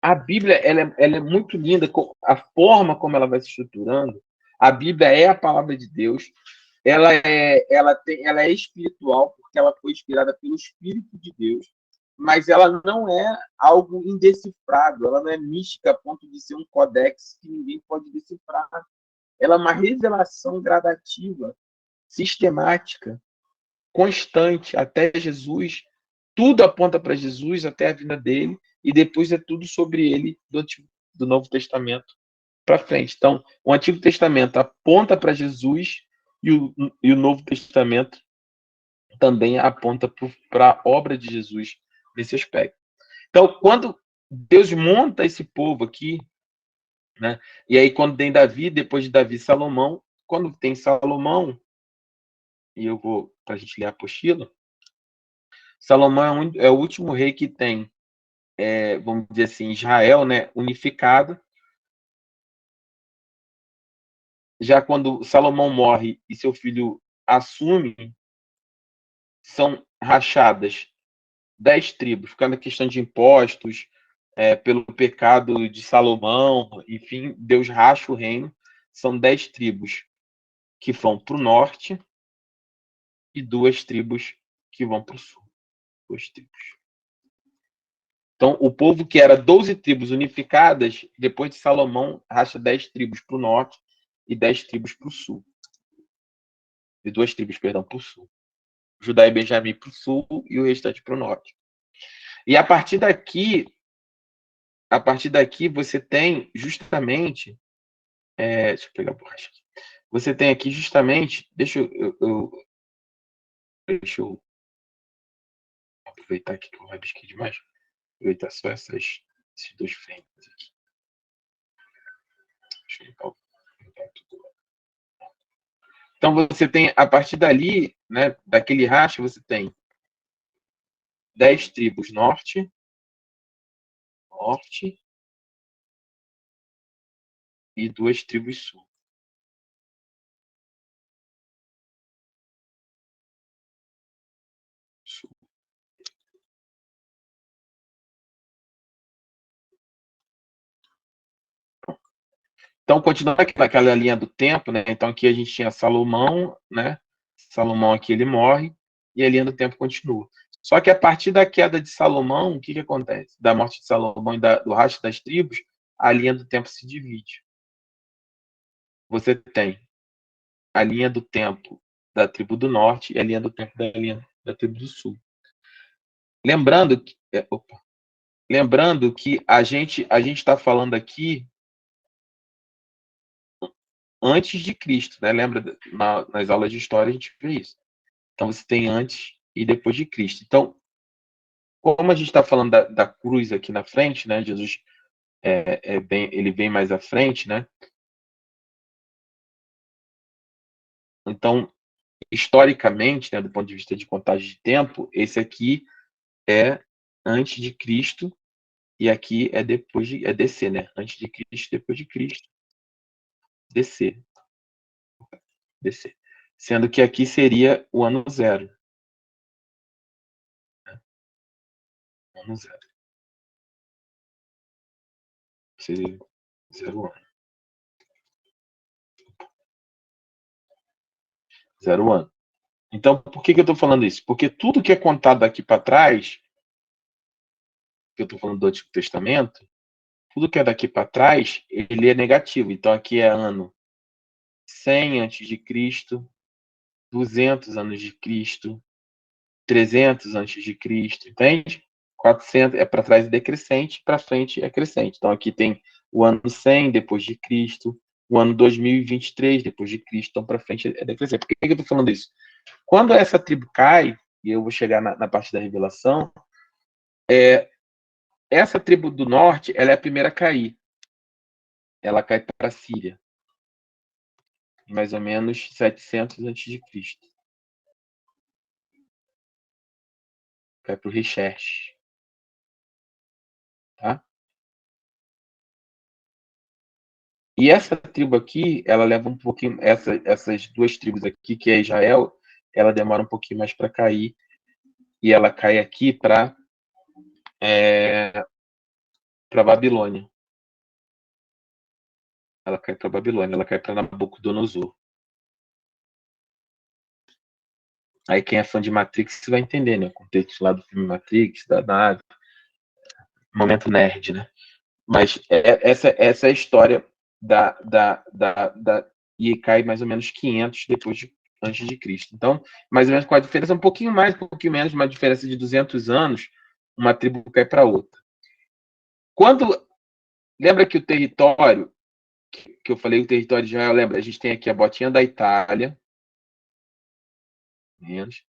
a Bíblia ela é muito linda, a forma como ela vai se estruturando. A Bíblia é a palavra de Deus. Ela é espiritual, porque ela foi inspirada pelo Espírito de Deus, mas ela não é algo indecifrado, ela não é mística a ponto de ser um codex que ninguém pode decifrar. Ela é uma revelação gradativa, sistemática, constante, até Jesus. Tudo aponta para Jesus, até a vinda dele, e depois é tudo sobre ele do Novo Testamento para frente. Então, o Antigo Testamento aponta para Jesus e o Novo Testamento também aponta para a obra de Jesus nesse aspecto. Então, quando Deus monta esse povo aqui, né? E aí quando tem Davi, depois de Davi, Salomão, quando tem Salomão, e eu vou para a gente ler a apostila, Salomão é o último rei que tem, vamos dizer assim, Israel, né, unificado. Já quando Salomão morre e seu filho assume, são rachadas 10 tribos, ficando a questão de impostos, pelo pecado de Salomão, enfim, Deus racha o reino. São 10 tribos que vão para o norte e 2 tribos que vão para o sul. 2 tribos. Então, o povo que era 12 tribos unificadas, depois de Salomão, racha 10 tribos para o norte e 10 tribos para o sul. E 2 tribos, perdão, para o sul. Judá e Benjamim para o sul e o restante para o norte. E a partir daqui você tem justamente. Deixa eu pegar a borracha aqui. Você tem aqui justamente. Deixa eu aproveitar aqui que eu rabisquei demais. Aproveitar só esses 2 frames aqui. Deixa eu limpar tudo. Então você tem, a partir dali, né, daquele racha, você tem 10 tribos norte e 2 tribos sul. Então, continuando aqui naquela linha do tempo, né? Então, aqui a gente tinha Salomão, né? Salomão aqui ele morre e a linha do tempo continua. Só que a partir da queda de Salomão, o que acontece? Da morte de Salomão e do rastro das tribos, a linha do tempo se divide. Você tem a linha do tempo da tribo do norte e a linha do tempo da tribo do sul. Lembrando que a gente está falando aqui antes de Cristo, né? Lembra, nas aulas de história a gente vê isso. Então você tem antes e depois de Cristo. Então, como a gente está falando da cruz aqui na frente, né? Jesus ele vem mais à frente, né? Então, historicamente, né, do ponto de vista de contagem de tempo, esse aqui é antes de Cristo e aqui é depois é DC, né? Antes de Cristo, depois de Cristo, DC. Sendo que aqui seria o ano 0. Né? Ano 0. Seria 0 ano. 0 ano. Então, por que eu estou falando isso? Porque tudo que é contado daqui para trás, que eu estou falando do Antigo Testamento, tudo que é daqui para trás, ele é negativo. Então, aqui é ano 100 antes de Cristo, 200 anos de Cristo, 300 antes de Cristo, entende? 400 é para trás é decrescente, para frente é crescente. Então, aqui tem o ano 100 depois de Cristo, o ano 2023 depois de Cristo, então para frente é decrescente. Por que eu estou falando isso? Quando essa tribo cai, e eu vou chegar na parte da revelação, essa tribo do norte, ela é a primeira a cair. Ela cai para a Síria, mais ou menos 700 a.C. Cai para o Recherche. Tá? E essa tribo aqui, ela leva um pouquinho, essas 2 tribos aqui, que é Israel, ela demora um pouquinho mais para cair, e ela cai aqui para para Babilônia. Ela cai para Babilônia, ela cai para Nabucodonosor. Aí quem é fã de Matrix vai entender, né? O contexto lá do filme Matrix, da nave. Momento nerd, né? Mas essa é a história e cai mais ou menos 500 antes de Cristo. Então, mais ou menos com a diferença, um pouquinho mais, um pouquinho menos, uma diferença de 200 anos, uma tribo cai para outra. Lembra que o território, que eu falei, o território de Israel, lembra? A gente tem aqui a botinha da Itália, menos,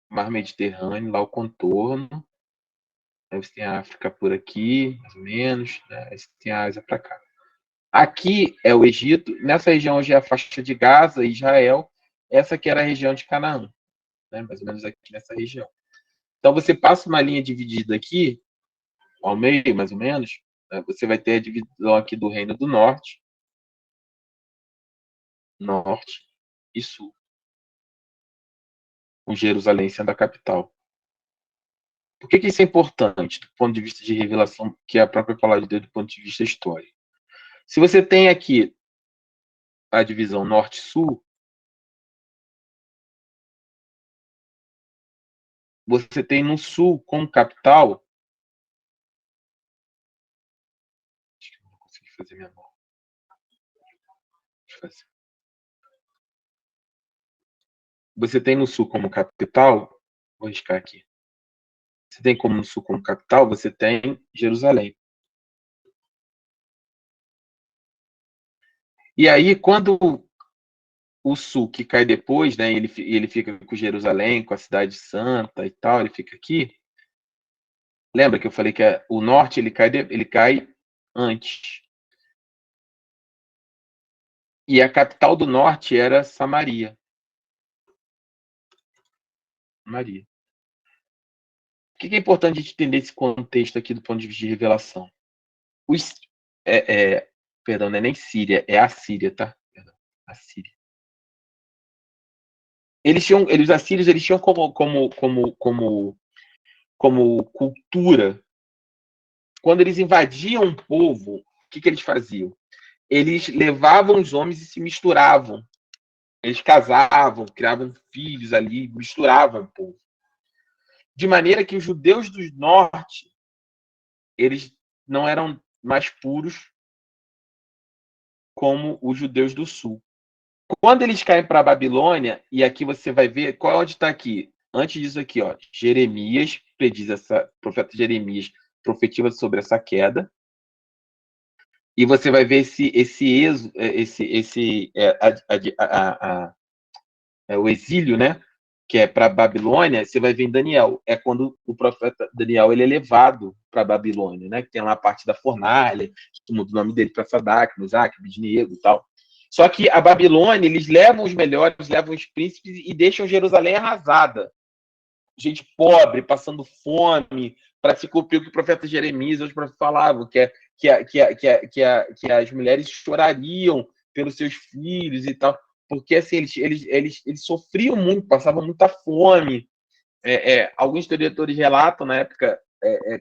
Mar Mediterrâneo, lá o contorno. Aí você tem a África por aqui, mais ou menos, né? Aí você tem a Ásia para cá. Aqui é o Egito, nessa região hoje é a faixa de Gaza e Israel, essa aqui era a região de Canaã, né? Mais ou menos aqui nessa região. Então você passa uma linha dividida aqui, ao meio, mais ou menos, né? Você vai ter a divisão aqui do Reino do Norte e Sul, com Jerusalém sendo a capital. Por que isso é importante do ponto de vista de revelação, que é a própria palavra de Deus do ponto de vista histórico? Se você tem aqui a divisão Norte-Sul, você tem no Sul como capital. Acho que não vou conseguir fazer minha mão. Deixa eu fazer. Você tem no Sul como capital, vou riscar aqui. Você tem como no Sul como capital, você tem Jerusalém. E aí, quando o Sul, que cai depois, né, ele fica com Jerusalém, com a cidade santa e tal, ele fica aqui. Lembra que eu falei que o Norte ele cai antes. E a capital do Norte era Samaria. Maria. O que é importante a gente entender esse contexto aqui do ponto de vista de revelação? Perdão, não é nem Síria, é a Síria, tá? Perdão, a Síria. Os assírios, eles tinham como cultura, quando eles invadiam um povo, o que eles faziam? Eles levavam os homens e se misturavam. Eles casavam, criavam filhos ali, misturavam o povo. De maneira que os judeus do norte, eles não eram mais puros como os judeus do sul. Quando eles caem para a Babilônia, e aqui você vai ver, onde está aqui? Antes disso aqui, ó, Jeremias prediz profeta Jeremias profetiza sobre essa queda. E você vai ver o exílio, né? Que é para a Babilônia. Você vai ver em Daniel. É quando o profeta Daniel ele é levado para a Babilônia, né? Que tem lá a parte da fornalha, que muda o nome dele para Sadraque, Mesaque, Abednego e tal. Só que a Babilônia, eles levam os melhores, levam os príncipes e deixam Jerusalém arrasada. Gente pobre, passando fome, para se cumprir o que o profeta Jeremias hoje falava, que as mulheres chorariam pelos seus filhos e tal, porque assim, eles sofriam muito, passavam muita fome. Alguns historiadores relatam, na época,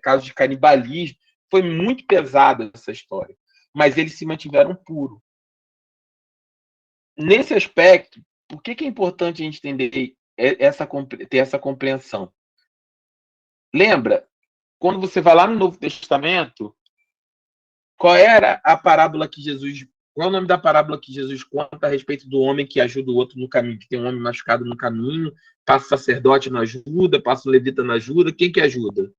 casos de canibalismo. Foi muito pesada essa história, mas eles se mantiveram puros. Nesse aspecto, por que é importante a gente entender ter essa compreensão? Lembra, quando você vai lá no Novo Testamento, qual era a parábola que Jesus... Qual é o nome da parábola que Jesus conta a respeito do homem que ajuda o outro no caminho? Que tem um homem machucado no caminho, passa o sacerdote na ajuda, passa o levita na ajuda. Quem que ajuda?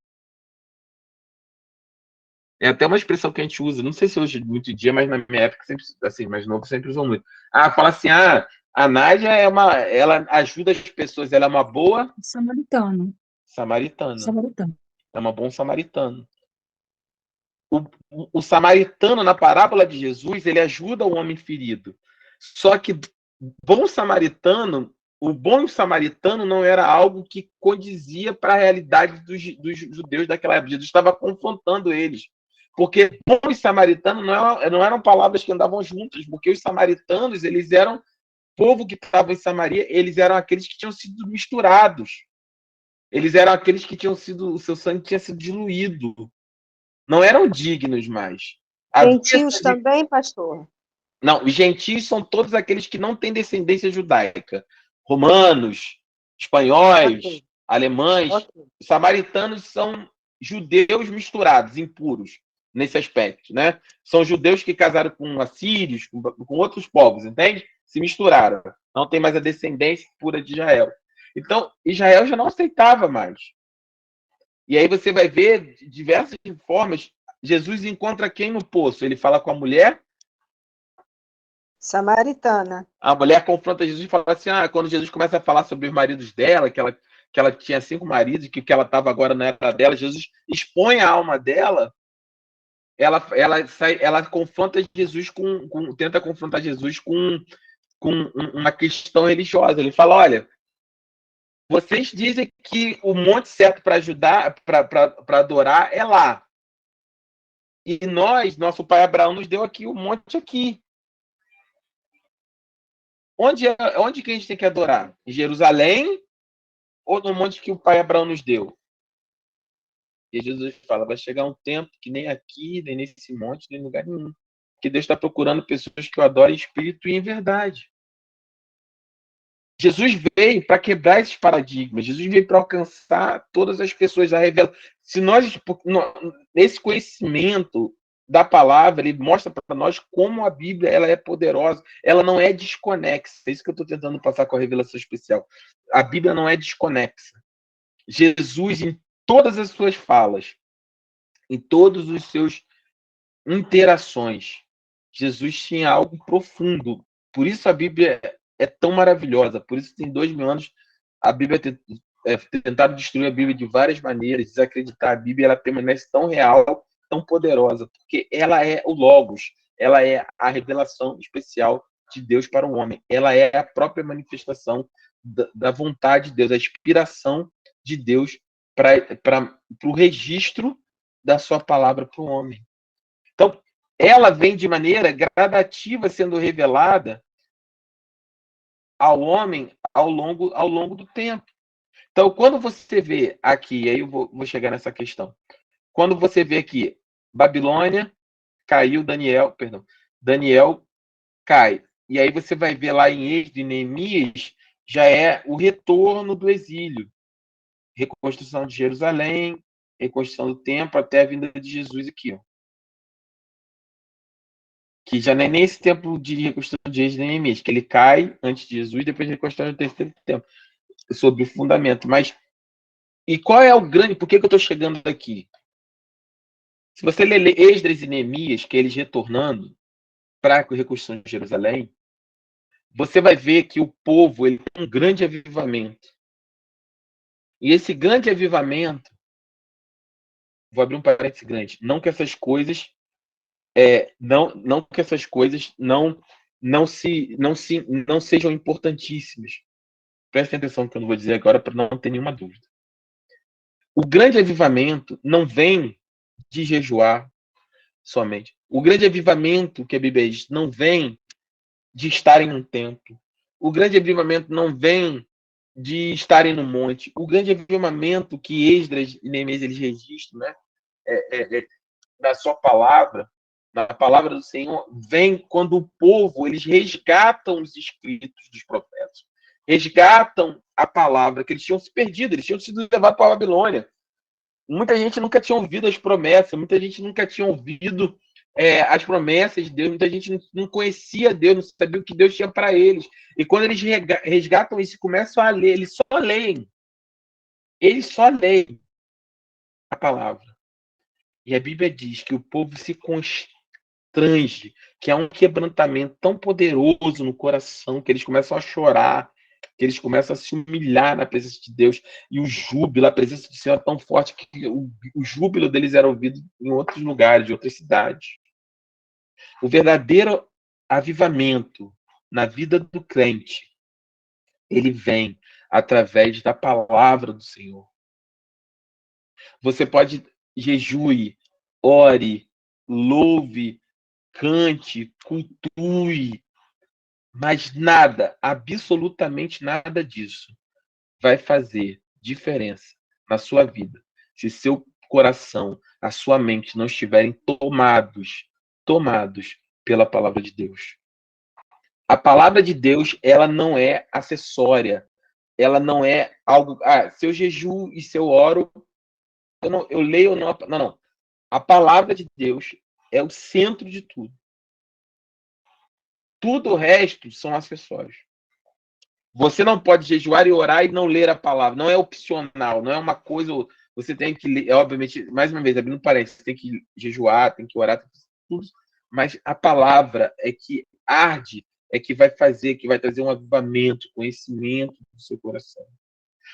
É até uma expressão que a gente usa, não sei se hoje muito dia, mas na minha época, sempre, assim, mais novo, sempre usou muito. Fala assim, a Nádia ela ajuda as pessoas, ela é uma boa... Samaritana. É uma bom samaritano. O samaritano, na parábola de Jesus, ele ajuda o homem ferido. Só que o bom samaritano não era algo que condizia para a realidade dos judeus daquela época. Jesus estava confrontando eles. Porque bons samaritanos não eram palavras que andavam juntas, porque os samaritanos, eles eram povo que estava em Samaria, eles eram aqueles que tinham sido misturados. Eles eram aqueles que o seu sangue tinha sido diluído. Não eram dignos mais. Havia Gentios essa- também, pastor? Não, os gentios são todos aqueles que não têm descendência judaica. Romanos, espanhóis, Ok, alemães, ok. os samaritanos são judeus misturados, impuros, nesse aspecto, né? São judeus que casaram com assírios, com outros povos, entende? Se misturaram. Não tem mais a descendência pura de Israel. Então, Israel já não aceitava mais. E aí você vai ver de diversas formas. Jesus encontra quem no poço? Ele fala com a mulher. Samaritana. A mulher confronta Jesus e fala assim: quando Jesus começa a falar sobre os maridos dela, que ela tinha 5 maridos, que ela estava agora na era dela, Jesus expõe a alma dela. Ela confronta Jesus tenta confrontar Jesus com uma questão religiosa. Ele fala: olha, vocês dizem que o monte certo para ajudar, para adorar é lá. E nosso pai Abraão nos deu aqui o monte aqui. Onde que a gente tem que adorar? Em Jerusalém ou no monte que o pai Abraão nos deu? E Jesus fala, vai chegar um tempo que nem aqui, nem nesse monte, nem em lugar nenhum. Que Deus está procurando pessoas que o adorem em espírito e em verdade. Jesus veio para quebrar esses paradigmas. Jesus veio para alcançar todas as pessoas. Se esse conhecimento da palavra, ele mostra para nós como a Bíblia ela é poderosa. Ela não é desconexa. É isso que eu estou tentando passar com a revelação especial. A Bíblia não é desconexa. Jesus, em todas as suas falas, em todos os seus interações, Jesus tinha algo profundo. Por isso a Bíblia é tão maravilhosa. Por isso tem 2000 anos a Bíblia tentaram destruir a Bíblia de várias maneiras, desacreditar a Bíblia, ela permanece tão real, tão poderosa, porque ela é o Logos, ela é a revelação especial de Deus para o homem, ela é a própria manifestação da vontade de Deus, a inspiração de Deus para o registro da sua palavra para o homem. Então, ela vem de maneira gradativa sendo revelada ao homem ao longo do tempo. Então, quando você vê aqui, aí eu vou chegar nessa questão. Quando você vê aqui, Babilônia caiu, Daniel cai. E aí você vai ver lá em Êxodo e Neemias, já é o retorno do exílio. Reconstrução de Jerusalém, reconstrução do templo, até a vinda de Jesus aqui, ó. Que já não é nem esse tempo de reconstrução de Êxodo e Neemias, que ele cai antes de Jesus, depois reconstrói no terceiro templo, sobre o fundamento. Mas, e qual é o grande... Por que eu estou chegando aqui? Se você ler Esdras e Neemias, que é eles retornando para a reconstrução de Jerusalém, você vai ver que o povo ele tem um grande avivamento. E esse grande avivamento, vou abrir um parênteses grande, não que essas coisas não sejam importantíssimas. Prestem atenção no que eu não vou dizer agora para não ter nenhuma dúvida. O grande avivamento não vem de jejuar somente. O grande avivamento que a Bíblia diz não vem de estarem num templo. O grande avivamento não vem de estarem no monte. O grande avivamento que Esdras e Neemias eles registram, né, na sua palavra, na palavra do Senhor, vem quando o povo eles resgatam os escritos dos profetas, resgatam a palavra que eles tinham se perdido, eles tinham sido levados para a Babilônia. Muita gente nunca tinha ouvido as promessas, muita gente nunca tinha ouvido as promessas de Deus, muita gente não conhecia Deus, não sabia o que Deus tinha para eles. E quando eles resgatam isso e começam a ler, eles só leem a palavra. E a Bíblia diz que o povo se constrange, que há um quebrantamento tão poderoso no coração, que eles começam a chorar, que eles começam a se humilhar na presença de Deus, e o júbilo, a presença do Senhor é tão forte que o júbilo deles era ouvido em outros lugares, em outras cidades. O verdadeiro avivamento na vida do crente, ele vem através da palavra do Senhor. Você pode jejue, ore, louve, cante, cultue, mas nada, absolutamente nada disso vai fazer diferença na sua vida se seu coração, a sua mente não estiverem tomados pela palavra de Deus. A palavra de Deus, ela não é acessória. Ela não é algo... se eu jejuo e se eu oro, eu leio ou não... Não. A palavra de Deus é o centro de tudo. Tudo o resto são acessórios. Você não pode jejuar e orar e não ler a palavra. Não é opcional, não é uma coisa... Você tem que ler, obviamente, mais uma vez, abrindo parênteses, tem que jejuar, tem que orar, tem que tudo. Mas a palavra é que arde, é que vai fazer, que vai trazer um avivamento, conhecimento do seu coração.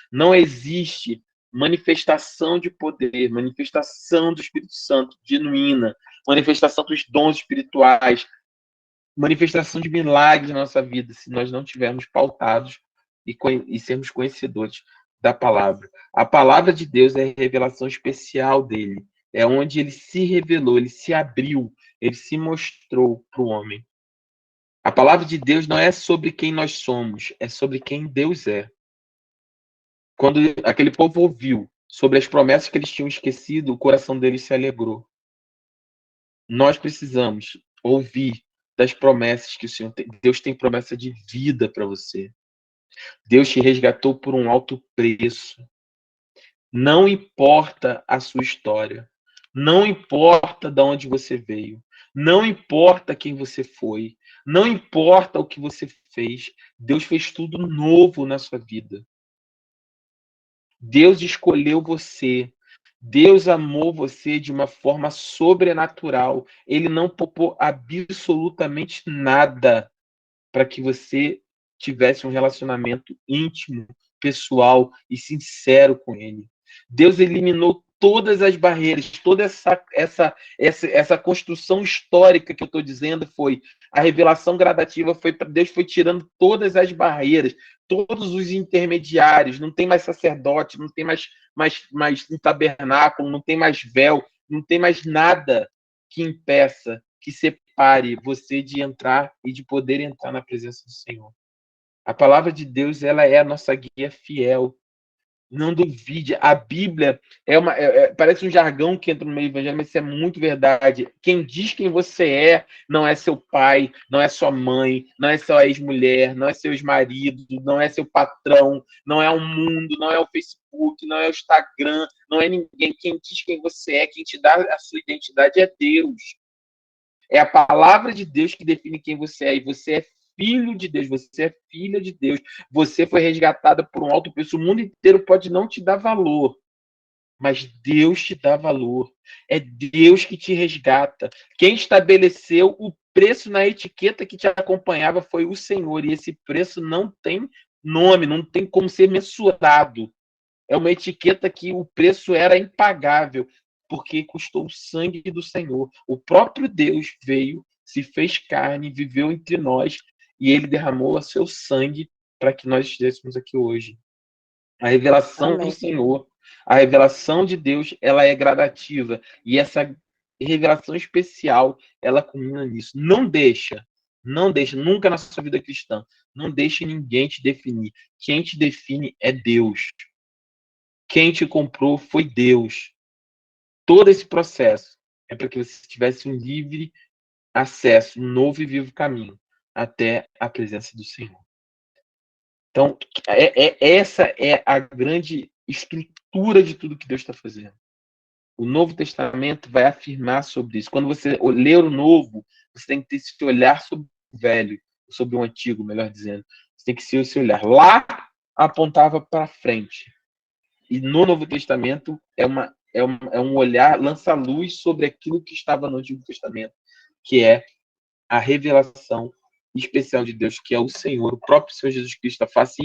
Não existe manifestação de poder, manifestação do Espírito Santo genuína, manifestação dos dons espirituais, manifestação de milagres na nossa vida, se nós não tivermos pautados e sermos conhecedores da palavra. A palavra de Deus é a revelação especial dele. É onde ele se revelou, ele se abriu, ele se mostrou para o homem. A palavra de Deus não é sobre quem nós somos, é sobre quem Deus é. Quando aquele povo ouviu sobre as promessas que eles tinham esquecido, o coração deles se alegrou. Nós precisamos ouvir das promessas que o Senhor tem. Deus tem promessa de vida para você. Deus te resgatou por um alto preço. Não importa a sua história. Não importa de onde você veio. Não importa quem você foi. Não importa o que você fez. Deus fez tudo novo na sua vida. Deus escolheu você. Deus amou você de uma forma sobrenatural. Ele não poupou absolutamente nada para que você tivesse um relacionamento íntimo, pessoal e sincero com Ele. Deus eliminou todas as barreiras, toda essa construção histórica que eu estou dizendo foi a revelação gradativa, Deus foi tirando todas as barreiras, todos os intermediários, não tem mais sacerdote, não tem mais um tabernáculo, não tem mais véu, não tem mais nada que impeça, que separe você de entrar e de poder entrar na presença do Senhor. A palavra de Deus, ela é a nossa guia fiel. Não duvide. A Bíblia parece um jargão que entra no meio do evangelho, mas isso é muito verdade. Quem diz quem você é não é seu pai, não é sua mãe, não é sua ex-mulher, não é seu ex-marido, não é seu patrão, não é o mundo, não é o Facebook, não é o Instagram, não é ninguém. Quem diz quem você é, quem te dá a sua identidade é Deus. É a palavra de Deus que define quem você é. E você é filho de Deus, você é filha de Deus. Você foi resgatada por um alto preço. O mundo inteiro pode não te dar valor, mas Deus te dá valor. É Deus que te resgata. Quem estabeleceu o preço na etiqueta que te acompanhava foi o Senhor. E esse preço não tem nome, não tem como ser mensurado. É uma etiqueta que o preço era impagável, porque custou o sangue do Senhor. O próprio Deus veio, se fez carne, viveu entre nós, e ele derramou o seu sangue para que nós estivéssemos aqui hoje. A revelação do Senhor, a revelação de Deus, ela é gradativa. E essa revelação especial, ela culmina nisso. Não deixa, nunca na sua vida cristã, não deixe ninguém te definir. Quem te define é Deus. Quem te comprou foi Deus. Todo esse processo é para que você tivesse um livre acesso, um novo e vivo caminho até a presença do Senhor. Então, essa é a grande estrutura de tudo que Deus está fazendo. O Novo Testamento vai afirmar sobre isso. Quando você lê o Novo, você tem que ter esse olhar sobre o velho, sobre o antigo, melhor dizendo. Você tem que ter esse olhar. Lá apontava para frente. E no Novo Testamento é um olhar, lança luz sobre aquilo que estava no Antigo Testamento, que é a revelação especial de Deus, que é o Senhor, o próprio Senhor Jesus Cristo, a face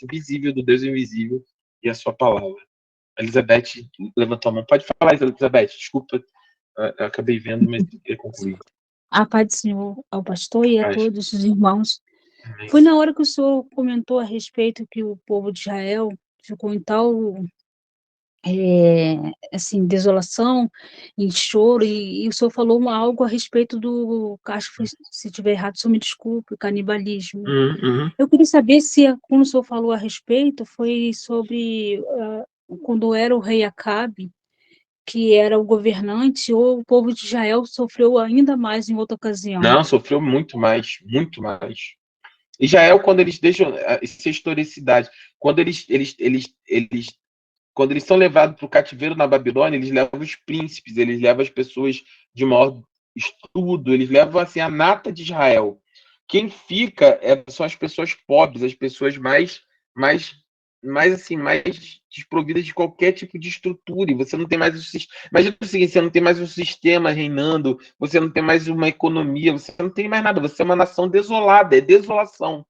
visível do Deus invisível e a sua palavra. A Elizabeth levantou a mão. Pode falar, Elizabeth. Desculpa, eu acabei vendo, mas eu concluí. A paz do Senhor ao pastor e a Paz. todos os irmãos. Amém. Foi na hora que o senhor comentou a respeito que o povo de Israel ficou em tal assim, desolação, em choro, e o senhor falou algo a respeito do, acho que se estiver errado, o senhor me desculpe, canibalismo. Eu queria saber se, quando o senhor falou a respeito, foi sobre quando era o rei Acabe, que era o governante, ou o povo de Israel sofreu ainda mais em outra ocasião? Não, sofreu muito mais, muito mais. Israel, quando eles deixam essa historicidade, quando quando eles são levados para o cativeiro na Babilônia, eles levam os príncipes, eles levam as pessoas de maior estudo, eles levam assim a nata de Israel. Quem fica são as pessoas pobres, as pessoas mais, mais desprovidas de qualquer tipo de estrutura. E você não tem mais o sistema. Imagina o seguinte: você não tem mais um sistema reinando, você não tem mais uma economia, você não tem mais nada. Você é uma nação desolada, é desolação.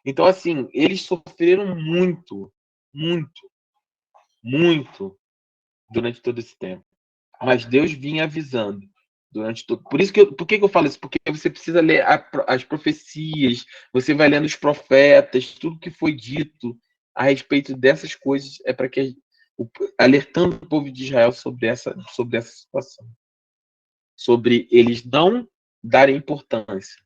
Então, assim, eles sofreram muito, muito, muito durante todo esse tempo. Mas Deus vinha avisando durante todo. Por que eu falo isso? Porque você precisa ler as profecias, você vai lendo os profetas, tudo que foi dito a respeito dessas coisas é para que alertando o povo de Israel sobre essa situação, sobre eles não darem importância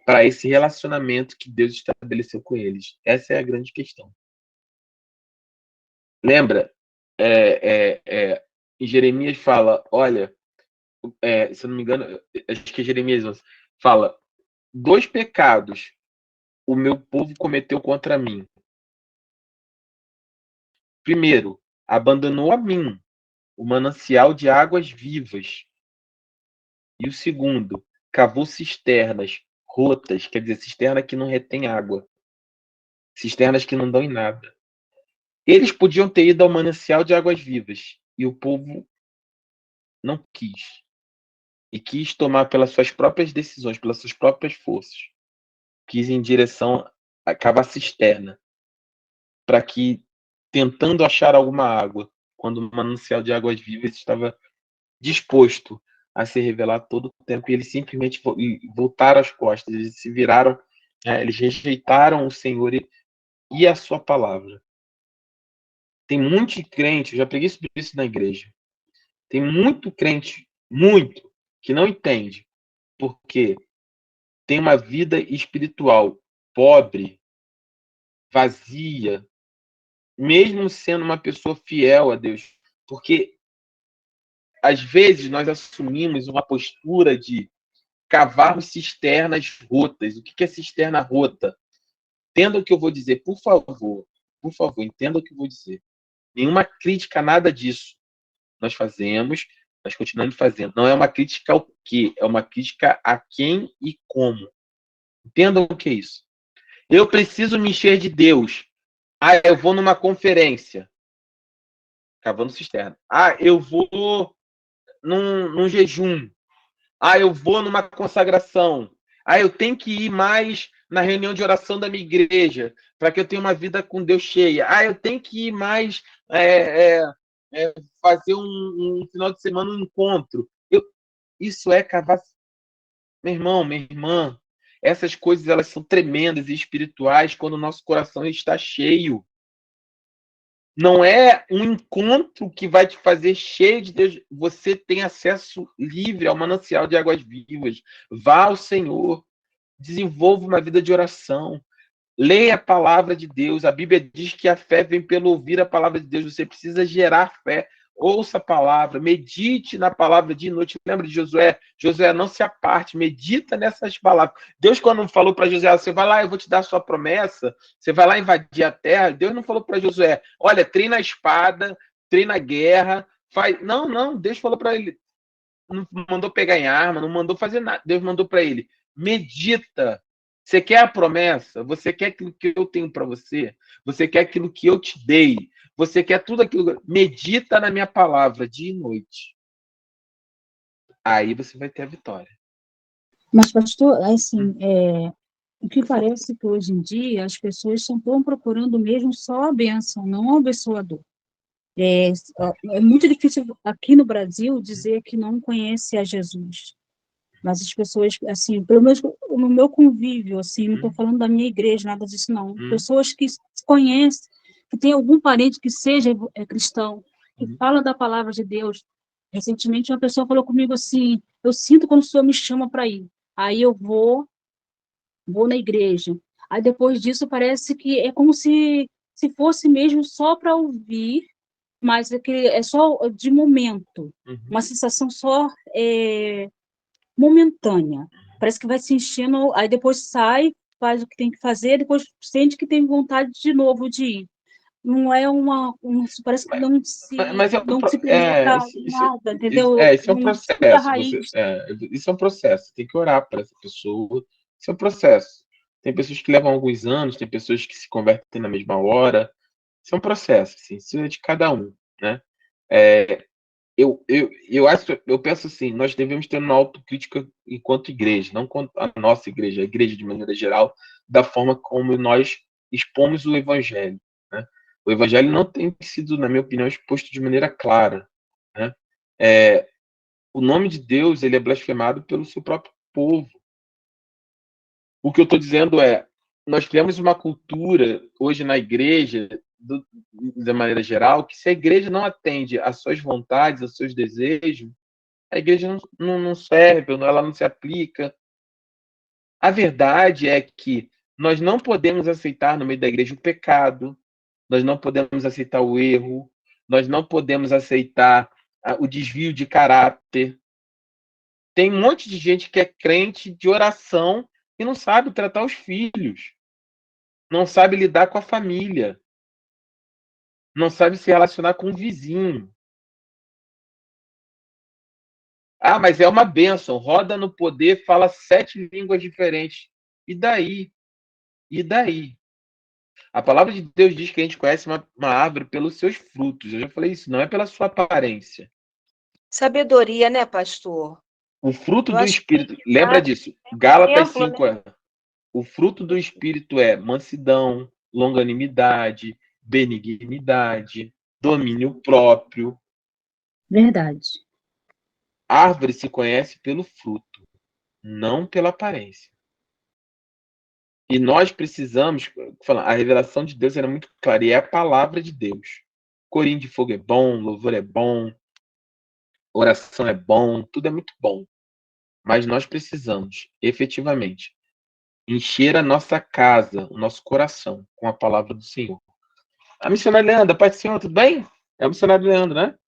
para esse relacionamento que Deus estabeleceu com eles. Essa é a grande questão. Lembra? Em Jeremias fala, olha, se eu não me engano, acho que é Jeremias 11, fala, 2 pecados o meu povo cometeu contra mim. Primeiro, abandonou a mim o manancial de águas vivas. E o segundo, cavou cisternas rotas, quer dizer, cisterna que não retém água. Cisternas que não dão em nada. Eles podiam ter ido ao manancial de águas vivas, e o povo não quis. E quis tomar pelas suas próprias decisões, pelas suas próprias forças. Quis ir em direção a cavar cisterna, para que, tentando achar alguma água, quando o manancial de águas vivas estava disposto a se revelar todo o tempo, e eles simplesmente voltaram as costas, eles se viraram, eles rejeitaram o Senhor e a sua palavra. Tem muito crente, eu já preguei sobre isso na igreja, tem muito crente, muito, que não entende, porque tem uma vida espiritual pobre, vazia, mesmo sendo uma pessoa fiel a Deus. Porque, às vezes, nós assumimos uma postura de cavarmos cisternas rotas. O que é cisterna rota? Entenda o que eu vou dizer, por favor, entenda o que eu vou dizer. Nenhuma crítica a nada disso. Nós fazemos, nós continuamos fazendo. Não é uma crítica ao quê? É uma crítica a quem e como. Entendam o que é isso. Eu preciso me encher de Deus. Eu vou numa conferência. Cavando cisterna. Eu vou num jejum. Eu vou numa consagração. Eu tenho que ir mais na reunião de oração da minha igreja, para que eu tenha uma vida com Deus cheia. Eu tenho que ir mais fazer um final de semana, um encontro. Isso é cavar. Meu irmão, minha irmã, essas coisas elas são tremendas e espirituais quando o nosso coração está cheio. Não é um encontro que vai te fazer cheio de Deus. Você tem acesso livre ao manancial de águas vivas. Vá ao Senhor. Desenvolva uma vida de oração. Leia a palavra de Deus. A Bíblia diz que a fé vem pelo ouvir a palavra de Deus. Você precisa gerar fé. Ouça a palavra, medite na palavra de noite. Lembra de Josué? Josué, não se aparte, medita nessas palavras. Deus, quando falou para Josué, você vai lá, eu vou te dar a sua promessa, você vai lá invadir a terra. Deus não falou para Josué, olha, treina a espada, treina a guerra, faz. Não, Deus falou para ele, não mandou pegar em arma, não mandou fazer nada. Deus mandou para ele, medita. Você quer a promessa? Você quer aquilo que eu tenho para você? Você quer aquilo que eu te dei? Você quer tudo aquilo? Medita na minha palavra dia e noite. Aí você vai ter a vitória. Mas, pastor, assim, o que parece que hoje em dia as pessoas estão procurando mesmo só a bênção, não o abençoador. É muito difícil aqui no Brasil dizer que não conhece a Jesus. Mas as pessoas, assim, pelo menos no meu convívio, assim, não estou falando da minha igreja, nada disso, não. Pessoas que se conhecem, que tem algum parente que seja cristão, que fala da palavra de Deus. Recentemente, uma pessoa falou comigo assim, eu sinto quando o Senhor me chama para ir. Aí eu vou na igreja. Aí depois disso parece que é como se fosse mesmo só para ouvir, mas é só de momento, Uhum. uma sensação só momentânea. Parece que vai se enchendo, aí depois sai, faz o que tem que fazer, depois sente que tem vontade de novo de ir. Não é parece que Mas não se penetra nada, entendeu? isso é um Não estuda a processo. raiz. Isso é um processo. Tem que orar para essa pessoa. Isso é um processo. Tem pessoas que levam alguns anos, tem pessoas que se convertem na mesma hora. Isso é um processo, assim, isso é de cada um, né? Eu penso assim, nós devemos ter uma autocrítica enquanto igreja, não quanto a nossa igreja, a igreja de maneira geral, da forma como nós expomos o evangelho, né? O evangelho não tem sido, na minha opinião, exposto de maneira clara, né? O nome de Deus, ele é blasfemado pelo seu próprio povo. O que eu estou dizendo nós temos uma cultura hoje na igreja, de maneira geral, que se a igreja não atende às suas vontades, aos seus desejos, a igreja não serve, ela não se aplica. A verdade é que nós não podemos aceitar no meio da igreja o pecado, nós não podemos aceitar o erro, nós não podemos aceitar o desvio de caráter. Tem um monte de gente que é crente de oração e não sabe tratar os filhos, não sabe lidar com a família, não sabe se relacionar com o vizinho. Ah, mas é uma bênção, roda no poder, fala 7 línguas diferentes. E daí? E daí? A palavra de Deus diz que a gente conhece uma árvore pelos seus frutos. Eu já falei isso, não é pela sua aparência. Sabedoria, né, pastor? O fruto Eu do acho Espírito, que lembra disso, Gálatas exemplo, 5 o fruto do Espírito é mansidão, longanimidade, benignidade, domínio próprio. Verdade. Árvore se conhece pelo fruto, não pela aparência. E nós precisamos, a revelação de Deus era muito clara, e é a palavra de Deus. Corinho de fogo é bom, louvor é bom, oração é bom, tudo é muito bom. Mas nós precisamos, efetivamente, encher a nossa casa, o nosso coração, com a palavra do Senhor. A missionária Leandra, Pai do Senhor, tudo bem? É a missionária Leandra, né?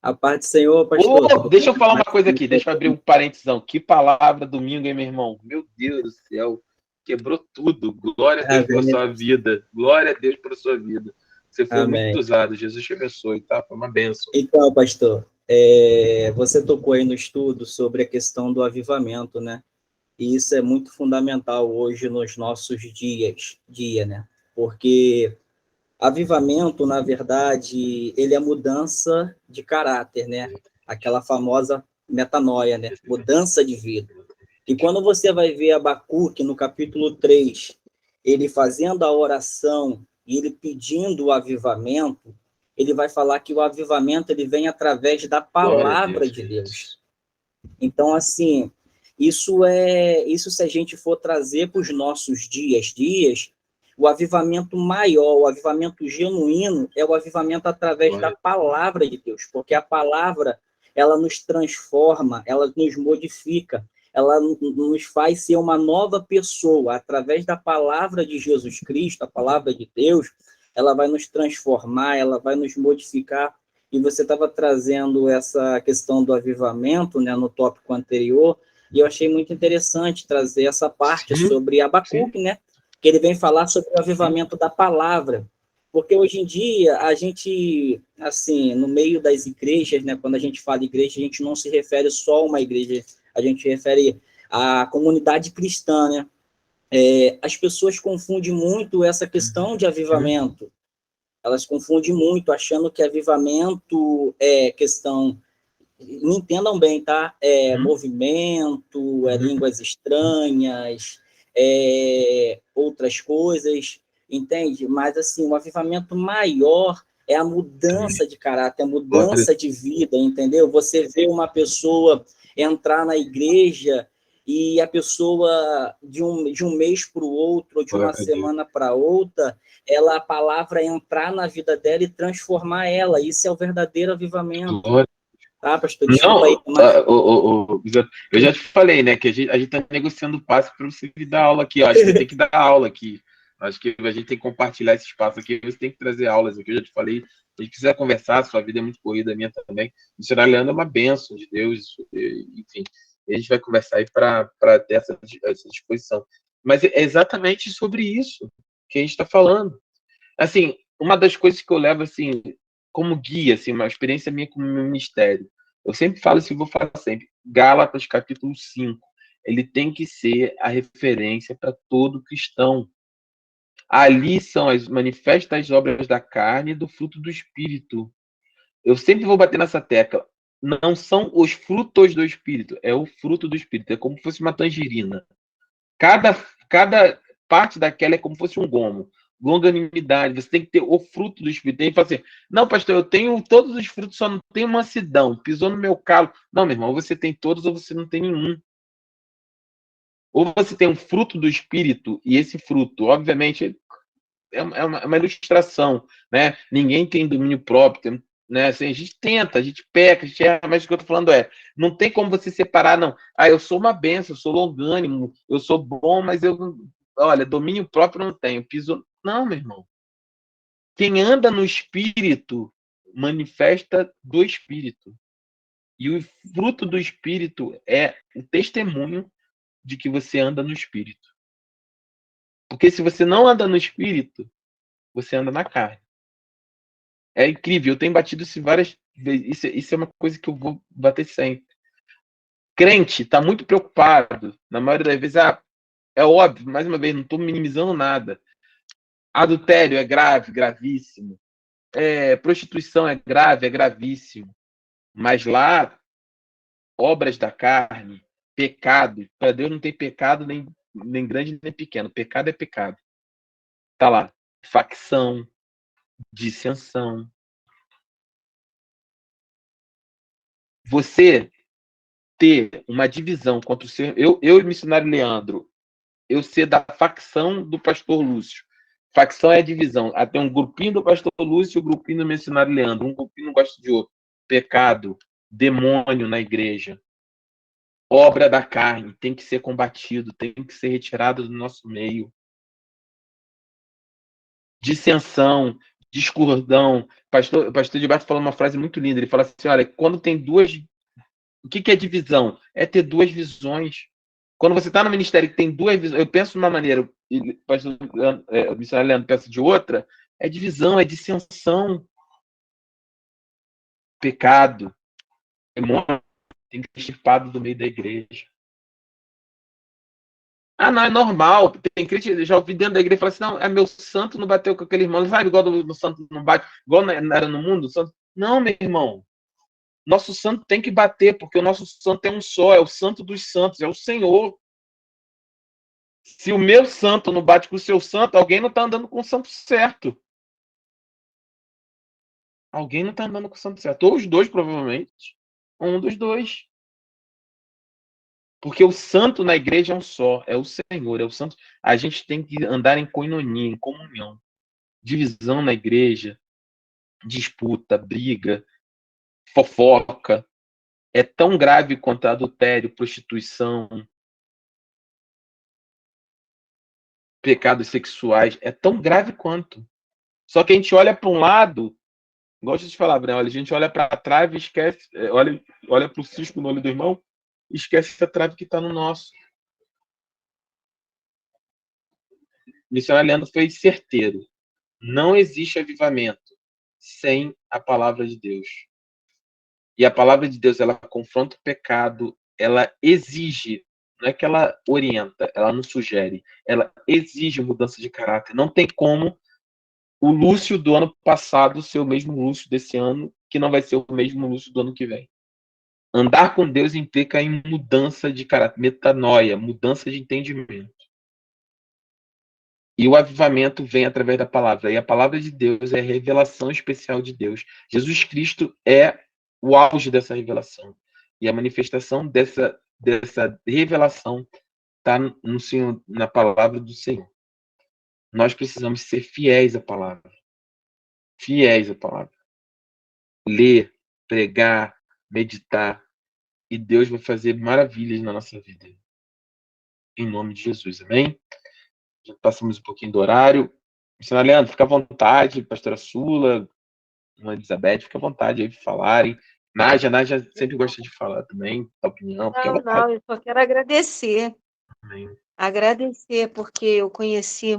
A paz do Senhor, pastor. Deixa eu falar uma coisa aqui, deixa eu abrir um parêntesão. Que palavra domingo, hein, meu irmão? Meu Deus do céu, quebrou tudo. Glória a Deus pela sua vida. Glória a Deus pela sua vida. Você foi muito usado. Jesus te abençoe, tá? Foi uma bênção. Então, pastor, você tocou aí no estudo sobre a questão do avivamento, né? E isso é muito fundamental hoje nos nossos dias, né? Porque avivamento, na verdade, ele é mudança de caráter, né? Aquela famosa metanoia, né? Mudança de vida. E quando você vai ver Abacuque, no capítulo 3, ele fazendo a oração e ele pedindo o avivamento, ele vai falar que o avivamento ele vem através da palavra de Deus. Então, assim, isso se a gente for trazer para os nossos dias, o avivamento maior, o avivamento genuíno, é o avivamento através da palavra de Deus, porque a palavra, ela nos transforma, ela nos modifica, ela nos faz ser uma nova pessoa. Através da palavra de Jesus Cristo, a palavra de Deus, ela vai nos transformar, ela vai nos modificar. E você estava trazendo essa questão do avivamento, né, no tópico anterior, e eu achei muito interessante trazer essa parte sobre Abacuque, né, que ele vem falar sobre o avivamento da palavra, porque hoje em dia a gente, assim, no meio das igrejas, né, quando a gente fala igreja, a gente não se refere só a uma igreja, a gente refere à comunidade cristã, né? As pessoas confundem muito essa questão de avivamento, elas confundem muito, achando que avivamento é questão, me entendam bem, tá? Movimento, línguas estranhas, outras coisas, entende? Mas, assim, o avivamento maior é a mudança de caráter, a mudança de vida, entendeu? Você vê uma pessoa entrar na igreja e a pessoa, de um mês para o outro, ou de uma semana para outra, a palavra entrar na vida dela e transformar ela. Isso é o verdadeiro avivamento. Tá, pastor? Desculpa aí. Eu já te falei, né, que a gente está negociando o passe para você vir dar aula aqui. Ó. Acho que tem que dar aula aqui. Acho que a gente tem que compartilhar esse espaço aqui. Você tem que trazer aulas aqui. Eu já te falei A gente precisa conversar, sua vida é muito corrida, a minha também. O missionário Leandro é uma bênção de Deus, enfim. A gente vai conversar aí para ter essa disposição. Mas é exatamente sobre isso que a gente está falando. Assim, uma das coisas que eu levo, assim, como guia, assim, uma experiência minha com o meu ministério, eu sempre falo assim, vou falar sempre, Gálatas capítulo 5, ele tem que ser a referência para todo cristão. Ali são as manifestas obras da carne e do fruto do Espírito. Eu sempre vou bater nessa tecla. Não são os frutos do Espírito, é o fruto do Espírito. É como se fosse uma tangerina. Cada, cada parte daquela é como se fosse um gomo. Longanimidade, você tem que ter o fruto do Espírito. Tem que fazer, não, pastor, eu tenho todos os frutos, só não tenho mansidão. Pisou no meu calo. Não, meu irmão, ou você tem todos ou você não tem nenhum. Ou você tem um fruto do Espírito, e esse fruto, obviamente, é uma ilustração, né? Ninguém tem domínio próprio, né? Assim, a gente tenta, a gente peca, a gente erra, mas o que eu tô falando é, não tem como você separar, não. Ah, eu sou uma benção, eu sou longânimo, eu sou bom, mas olha, domínio próprio não tenho, piso... Não, meu irmão. Quem anda no Espírito manifesta do Espírito. E o fruto do Espírito é o testemunho de que você anda no Espírito. Porque se você não anda no Espírito, você anda na carne. É incrível, eu tenho batido isso várias vezes. Isso é uma coisa que eu vou bater sempre. Crente está muito preocupado, na maioria das vezes, é óbvio, mais uma vez, não estou minimizando nada. Adultério é grave, gravíssimo. Prostituição é grave, é gravíssimo. Mas lá, obras da carne, pecado, para Deus não tem pecado nem grande nem pequeno. Pecado é pecado. Está lá. Facção, dissensão. Você ter uma divisão contra o seu. Eu e o missionário Leandro, eu ser da facção do pastor Lúcio. Facção é a divisão. Tem um grupinho do pastor Lúcio e o grupinho do missionário Leandro. Um grupinho não gosta de outro. Pecado, demônio na igreja. Obra da carne tem que ser combatido, tem que ser retirado do nosso meio. Dissensão, discordão. O pastor Gilberto falou uma frase muito linda. Ele fala assim: olha, quando tem duas. O que é divisão? É ter duas visões. Quando você está no ministério que tem duas visões, eu penso de uma maneira, o missionário Leandro pensa de outra, é divisão, é dissensão. Pecado, demônio, tem que ser extirpado do meio da igreja. Ah, não, é normal. Tem crente, já ouvi dentro da igreja falar assim: não, meu santo não bateu com aquele irmão, sabe, igual do santo não bate, igual era no mundo. Santo... Não, meu irmão. Nosso santo tem que bater, porque o nosso santo é um só, é o santo dos santos, é o Senhor. Se o meu santo não bate com o seu santo, alguém não está andando com o santo certo. Alguém não está andando com o santo certo. Ou os dois, provavelmente. Um dos dois. Porque o santo na igreja é um só, é o Senhor, é o santo. A gente tem que andar em koinonia, em comunhão. Divisão na igreja, disputa, briga, fofoca. É tão grave quanto adultério, prostituição, pecados sexuais. É tão grave quanto. Só que a gente olha para um lado, gosto de falar, Breno, a gente olha para a trave e esquece, olha para o cisco no olho do irmão e esquece a trave que está no nosso. O missionário Leandro foi certeiro. Não existe avivamento sem a palavra de Deus. E a palavra de Deus, ela confronta o pecado, ela exige, não é que ela orienta, ela não sugere, ela exige mudança de caráter. Não tem como o Lúcio do ano passado ser o mesmo Lúcio desse ano, que não vai ser o mesmo Lúcio do ano que vem. Andar com Deus implica em mudança de caráter, metanoia, mudança de entendimento. E o avivamento vem através da palavra. E a palavra de Deus é a revelação especial de Deus. Jesus Cristo é o auge dessa revelação. E a manifestação dessa revelação está no Senhor, na palavra do Senhor. Nós precisamos ser fiéis à palavra. Fiéis à palavra. Ler, pregar, meditar. E Deus vai fazer maravilhas na nossa vida. Em nome de Jesus. Amém? Já passamos um pouquinho do horário. Missionário Leandro, fica à vontade, pastora Sula, uma Elizabeth, fica à vontade aí de falarem. Nádia sempre gosta de falar também, a opinião, fica à vontade. Não, eu só quero agradecer. Amém. Agradecer, porque eu conheci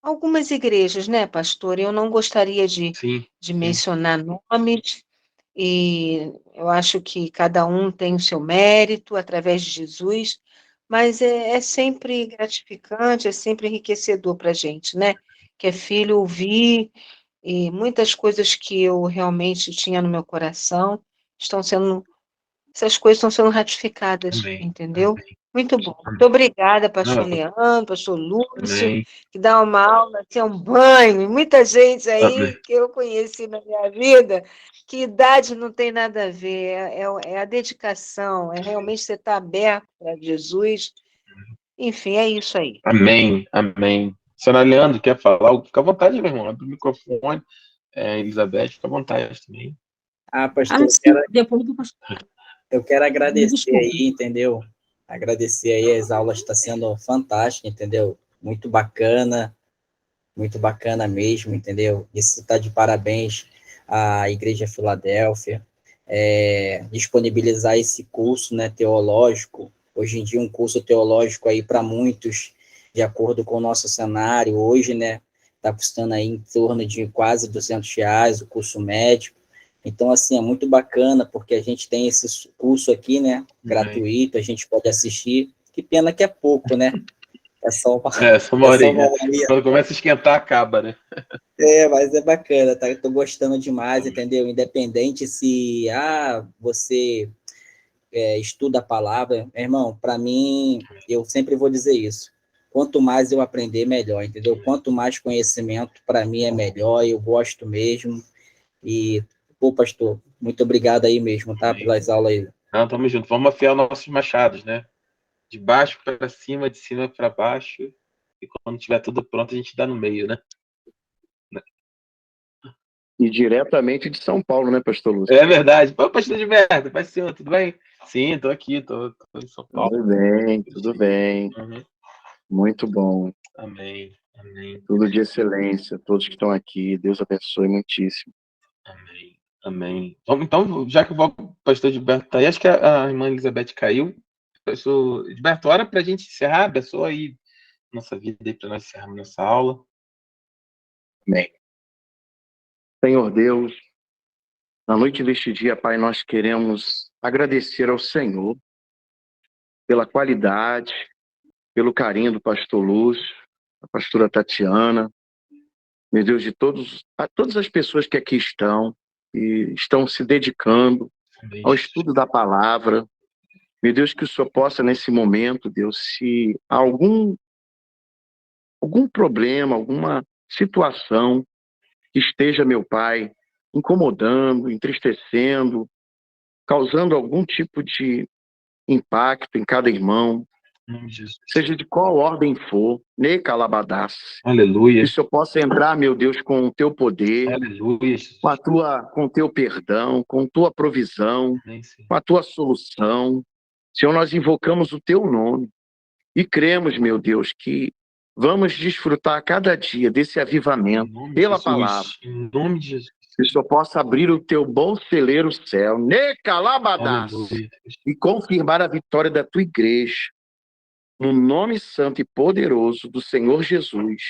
algumas igrejas, né, pastor? Eu não gostaria de Sim, mencionar nomes, e eu acho que cada um tem o seu mérito através de Jesus, mas é sempre gratificante, é sempre enriquecedor para a gente, né? Que é filho ouvir, e muitas coisas que eu realmente tinha no meu coração essas coisas estão sendo ratificadas, amém, entendeu? amém, Muito bom. Muito amém. obrigada, pastor Não, Leandro, pastor Lúcio, amém, que dá uma aula, assim, um banho, e muita gente amém. aí que eu conheci na minha vida, que idade não tem nada a ver, é a dedicação, é realmente você estar aberto para Jesus. Enfim, é isso aí. Amém, amém. Senhora Leandro, quer falar algo? Fica à vontade, meu irmão. Abre o microfone. Elizabeth, fica à vontade também. Pastor, sim, depois do pastor. eu quero agradecer aí, Desculpa. entendeu? Agradecer aí, as aulas estão sendo fantásticas, entendeu? Muito bacana mesmo, entendeu? Isso está de parabéns à Igreja Filadélfia, disponibilizar esse curso, né, teológico. Hoje em dia, um curso teológico aí para muitos, de acordo com o nosso cenário, hoje, né, está custando aí em torno de quase R$ 200 o curso médio. Então, assim, é muito bacana, porque a gente tem esse curso aqui, né, Amém. gratuito, a gente pode assistir. Que pena que é pouco, né? É só uma, Só uma é só uma horinha. horinha. Quando começa a esquentar, acaba, né? Mas é bacana, tá? Eu tô gostando demais, entendeu? Independente se você estuda a palavra, meu irmão, para mim, eu sempre vou dizer isso. Quanto mais eu aprender, melhor, entendeu? Quanto mais conhecimento, para mim é melhor, eu gosto mesmo. E, pô, pastor, muito obrigado aí mesmo, tá? Amém. Pelas aulas aí. Não, tamo junto. Vamos afiar nossos machados, né? De baixo para cima, de cima para baixo. E quando tiver tudo pronto, a gente dá no meio, né? E diretamente de São Paulo, né, pastor Lúcio? É verdade. Pô, pastor Gilberto, pai senhor, tudo bem? Sim, tô aqui, tô em São Paulo. Tudo bem, tudo bem. Uhum. Muito bom. Amém, amém, Tudo de excelência. Todos que estão aqui, Deus abençoe muitíssimo. amém, amém. Vamos, então, já que o pastor Gilberto tá aí, acho que a irmã Elizabeth caiu. Pastor Gilberto, ora pra gente encerrar, abençoa aí nossa vida aí para nós encerrarmos nossa aula. Amém. Senhor Deus, na noite deste dia, Pai, nós queremos agradecer ao Senhor pela qualidade, pelo carinho do pastor Lúcio, da pastora Tatiana, meu Deus, de todas as pessoas que aqui estão e estão se dedicando Amém. ao estudo da palavra. Meu Deus, que o Senhor possa, nesse momento, Deus, se há algum problema, alguma situação que esteja, meu Pai, incomodando, entristecendo, causando algum tipo de impacto em cada irmão, Em nome de Jesus. seja de qual ordem for, ne calabadasse, Aleluia. que o Senhor possa entrar, meu Deus, com o teu poder, Aleluia. com o teu perdão, com tua provisão, Amém, Senhor. com a tua solução. Senhor, nós invocamos o teu nome e cremos, meu Deus, que vamos desfrutar a cada dia desse avivamento Em nome de pela Jesus. palavra. Em nome de Jesus. Que o Senhor possa abrir o teu bom celeiro céu, ne calabadasse, Aleluia. e confirmar a vitória da tua igreja. No nome santo e poderoso do Senhor Jesus.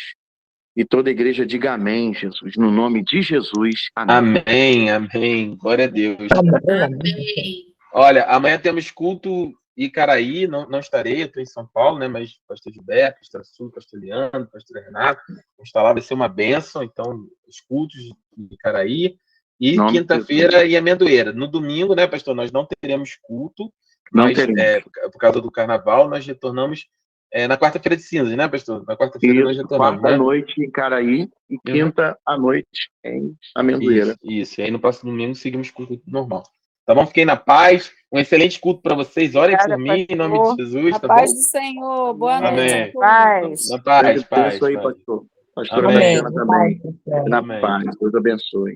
E toda a igreja diga amém, Jesus. No nome de Jesus, amém. Amém, amém. Glória a Deus. Amém. Olha, amanhã temos culto em Icaraí, não estarei, eu estou em São Paulo, né? Mas pastor Gilberto, pastor Sul, pastor Leandro, pastor Renato, vamos estar lá, vai ser uma bênção. Então, os cultos em Icaraí. E Nome de quinta-feira em Amendoeira. No domingo, né, pastor, nós não teremos culto, Não mas teremos. por causa do carnaval, nós retornamos na quarta-feira de cinzas, né, pastor? Na quarta-feira nós Isso, retornamos, né? quarta-noite em Caraí e quinta-noite em Amendoeira. Isso. E aí no próximo domingo seguimos com o culto normal. Tá bom? Fiquem na paz. Um excelente culto para vocês. Orem por mim, em nome de Jesus, A tá paz bom? do Senhor. Boa noite a Amém. todos. Na Deus paz, abençoe, paz. pastor. Pastora Amém. Tatiana também. Na Amém. paz. Deus abençoe.